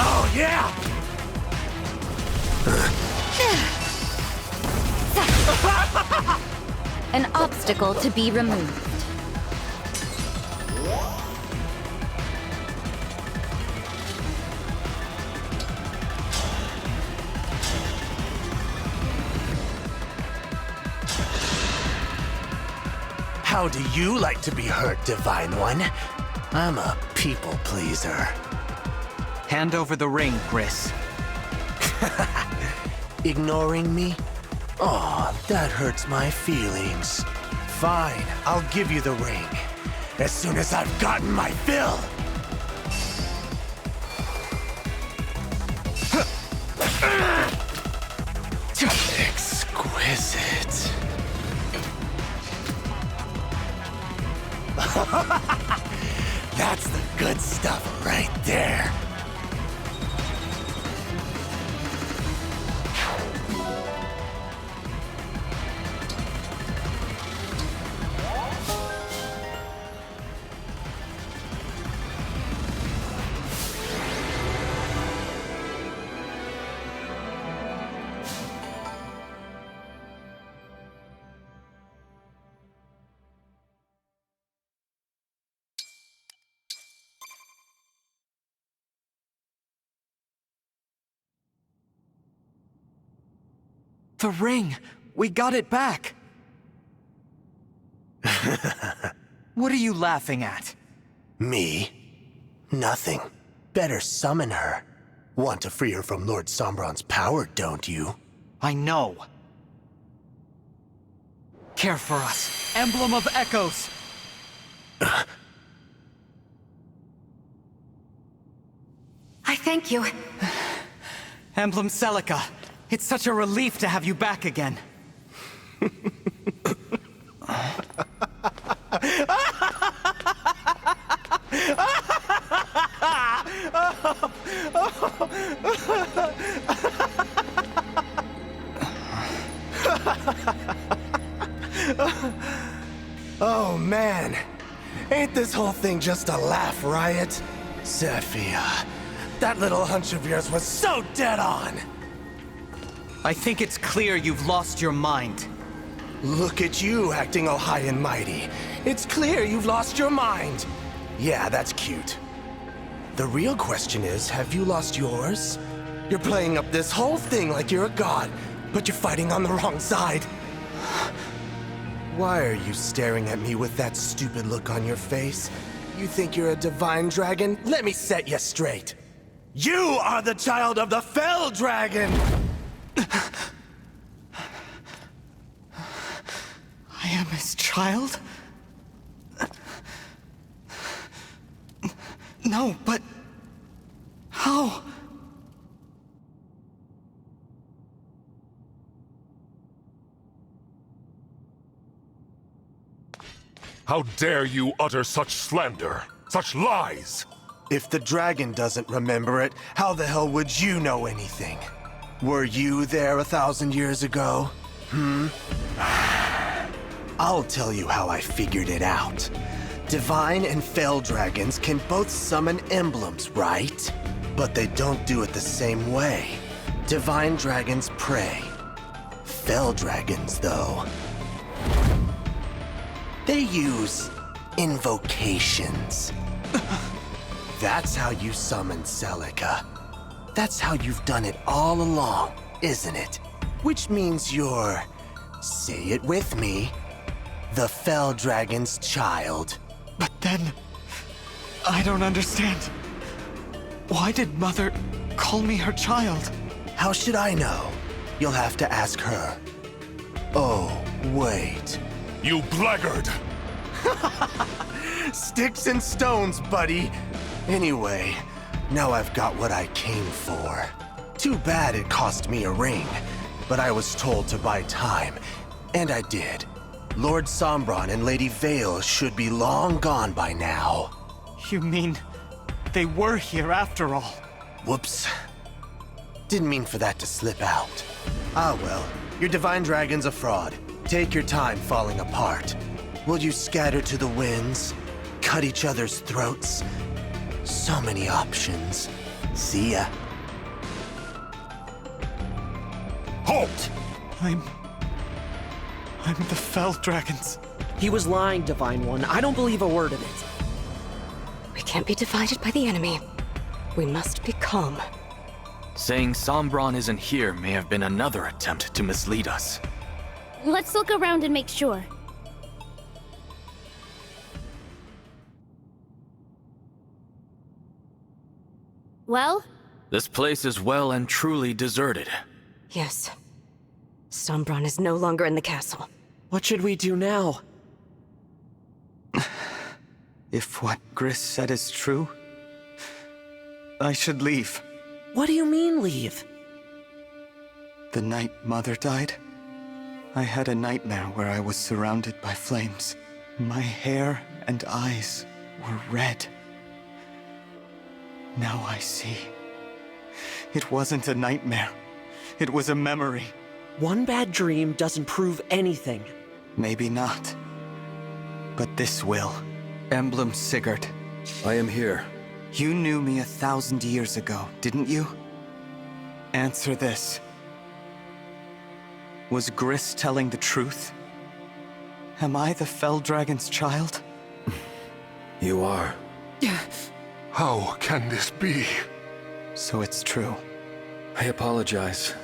S22: Oh, yeah!
S18: An obstacle to be removed.
S3: How do you like to be hurt, Divine One? I'm a people pleaser.
S6: Hand over the ring, Griss.
S3: Ignoring me? Aw, that hurts my feelings. Fine, I'll give you the ring. As soon as I've gotten my fill. Exquisite. That's the good stuff right there.
S6: The ring! We got it back! What are you laughing at?
S3: Me? Nothing. Better summon her. Want to free her from Lord Sombron's power, don't you?
S6: I know. Care for us. Emblem of Echoes!
S18: I thank you.
S6: Emblem Celica, it's such a relief to have you back again.
S3: Oh man, ain't this whole thing just a laugh riot? Zéphia, that little hunch of yours was so dead on!
S6: I think it's clear you've lost your mind.
S3: Look at you acting all high and mighty. It's clear you've lost your mind. Yeah, that's cute. The real question is, have you lost yours? You're playing up this whole thing like you're a god, but you're fighting on the wrong side. Why are you staring at me with that stupid look on your face? You think you're a divine dragon? Let me set you straight. You are the child of the Fell Dragon!
S6: I am his child? No, but... how?
S10: How dare you utter such slander, such lies?
S3: If the dragon doesn't remember it, how the hell would you know anything? Were you there 1,000 years ago? I'll tell you how I figured it out. Divine and Fell dragons can both summon emblems, right? But they don't do it the same way. Divine dragons pray. Fell dragons, though, they use invocations. That's how you summon Celica. That's how you've done it all along, isn't it? Which means you're, say it with me, the Fell Dragon's child.
S6: But then... I don't understand. Why did Mother call me her child?
S3: How should I know? You'll have to ask her. Oh, wait.
S10: You blackguard!
S3: Sticks and stones, buddy. Anyway, now I've got what I came for. Too bad it cost me a ring, but I was told to buy time, and I did. Lord Sombron and Lady Vale should be long gone by now.
S6: You mean they were here after all?
S3: Whoops. Didn't mean for that to slip out. Ah well, your divine dragon's a fraud. Take your time falling apart. Will you scatter to the winds? Cut each other's throats? So many options. See ya.
S10: Halt!
S6: I'm the Fell Dragons.
S19: He was lying, Divine One. I don't believe a word of it.
S7: We can't be divided by the enemy. We must be calm.
S16: Saying Sombron isn't here may have been another attempt to mislead us.
S5: Let's look around and make sure. Well?
S16: This place is well and truly deserted.
S7: Yes. Sombron is no longer in the castle.
S19: What should we do now?
S6: If what Griss said is true, I should leave.
S19: What do you mean, leave?
S6: The night Mother died, I had a nightmare where I was surrounded by flames. My hair and eyes were red. Now I see. It wasn't a nightmare. It was a memory.
S19: One bad dream doesn't prove anything.
S6: Maybe not. But this will. Emblem Sigurd.
S20: I am here.
S6: You knew me 1,000 years ago, didn't you? Answer this. Was Griss telling the truth? Am I the Fell Dragon's child?
S20: You are.
S10: How can this be?
S6: So it's true.
S20: I apologize.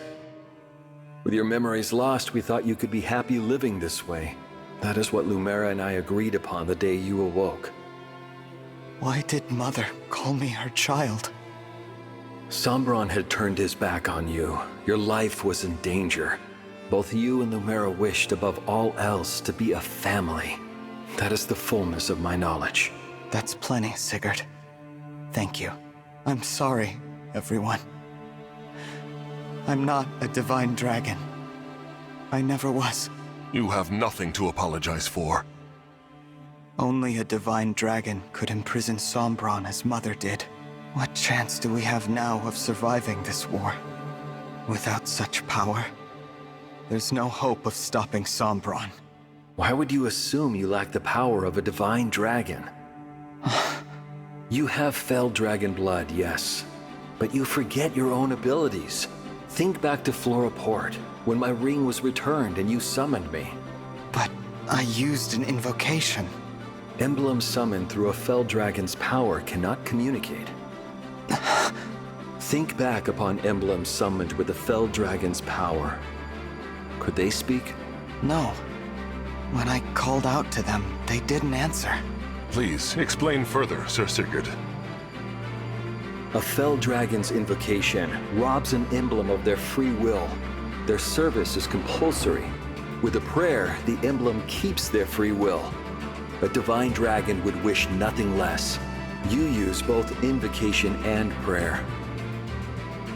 S20: With your memories lost, we thought you could be happy living this way. That is what Lumera and I agreed upon the day you awoke.
S6: Why did Mother call me her child?
S20: Sombron had turned his back on you. Your life was in danger. Both you and Lumera wished above all else to be a family. That is the fullness of my knowledge.
S6: That's plenty, Sigurd. Thank you. I'm sorry, everyone. I'm not a divine dragon. I never was.
S10: You have nothing to apologize for.
S6: Only a divine dragon could imprison Sombron as Mother did. What chance do we have now of surviving this war? Without such power, there's no hope of stopping Sombron.
S20: Why would you assume you lack the power of a divine dragon? You have Fell Dragon blood, yes. But you forget your own abilities. Think back to Flora Port, when my ring was returned and you summoned me.
S6: I used an invocation.
S20: Emblem summoned through a fell dragon's power cannot communicate. Think back upon emblems summoned with the fell dragon's power. Could they speak?
S6: No. When I called out to them, they didn't answer.
S10: Please, explain further, Sir Sigurd.
S20: A fell dragon's invocation robs an emblem of their free will. Their service is compulsory. With a prayer, the emblem keeps their free will. A divine dragon would wish nothing less. You use both invocation and prayer.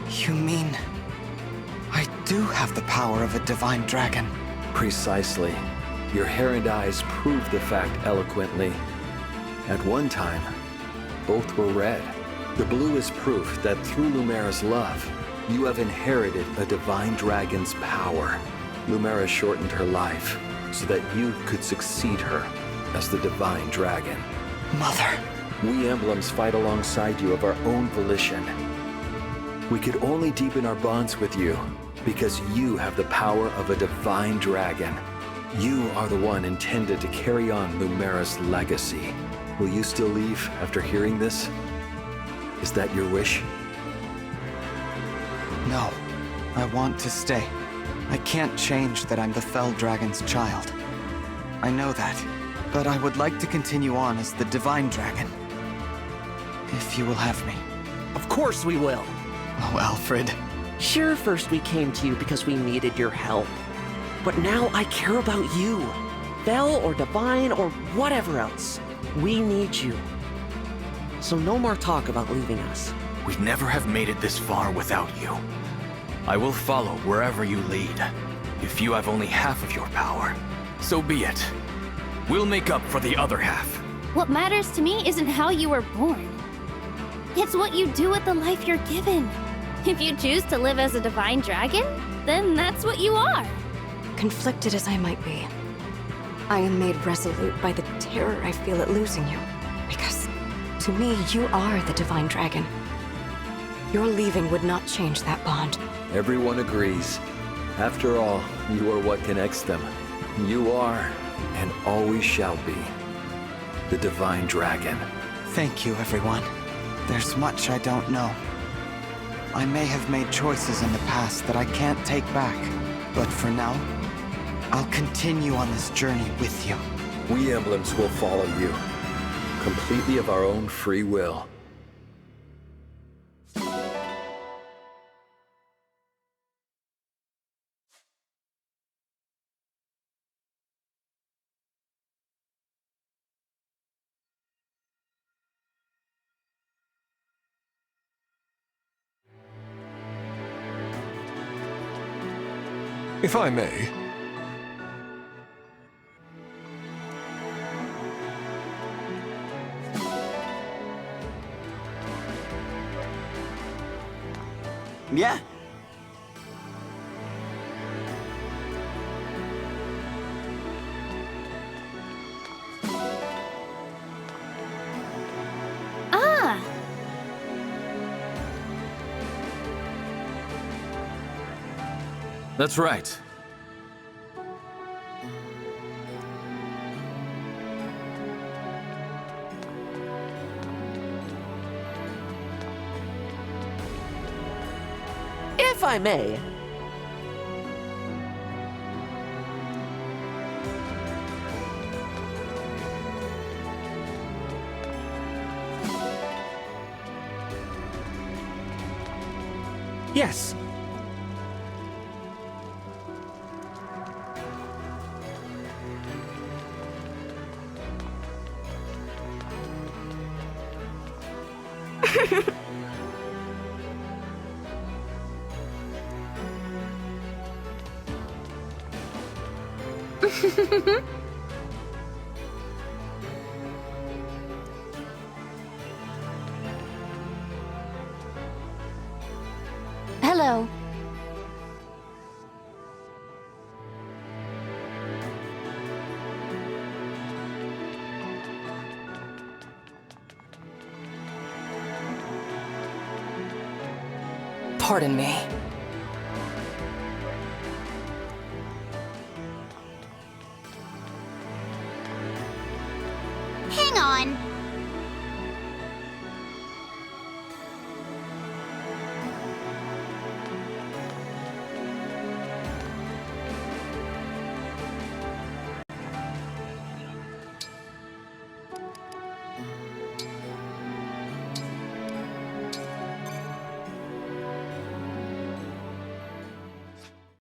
S6: You mean... I do have the power of a divine dragon?
S20: Precisely. Your hair and eyes prove the fact eloquently. At one time, both were red. The blue is proof that through Lumera's love, you have inherited a divine dragon's power. Lumera shortened her life so that you could succeed her as the divine dragon.
S6: Mother.
S20: We emblems fight alongside you of our own volition. We could only deepen our bonds with you because you have the power of a divine dragon. You are the one intended to carry on Lumera's legacy. Will you still leave after hearing this? Is that your wish?
S6: No. I want to stay. I can't change that I'm the fell dragon's child. I know that. But I would like to continue on as the divine dragon. If you will have me.
S19: Of course we will.
S6: Oh, Alfred.
S19: Sure, first we came to you because we needed your help. But now I care about you. Fell or divine or whatever else. We need you. So no more talk about leaving us.
S16: We'd never have made it this far without you. I will follow wherever you lead. If you have only half of your power, so be it. We'll make up for the other half.
S5: What matters to me isn't how you were born. It's what you do with the life you're given. If you choose to live as a divine dragon, then that's what you are.
S7: Conflicted as I might be, I am made resolute by the terror I feel at losing you. Because, to me, you are the divine dragon. Your leaving would not change that bond.
S20: Everyone agrees. After all, you are what connects them. You are, and always shall be, the divine dragon.
S6: Thank you, everyone. There's much I don't know. I may have made choices in the past that I can't take back, but for now, I'll continue on this journey with you.
S20: We emblems will follow you, completely of our own free will.
S10: If I may.
S9: Yeah.
S5: Ah!
S16: That's right.
S19: If I may. Yes.
S5: Hello.
S8: Pardon me.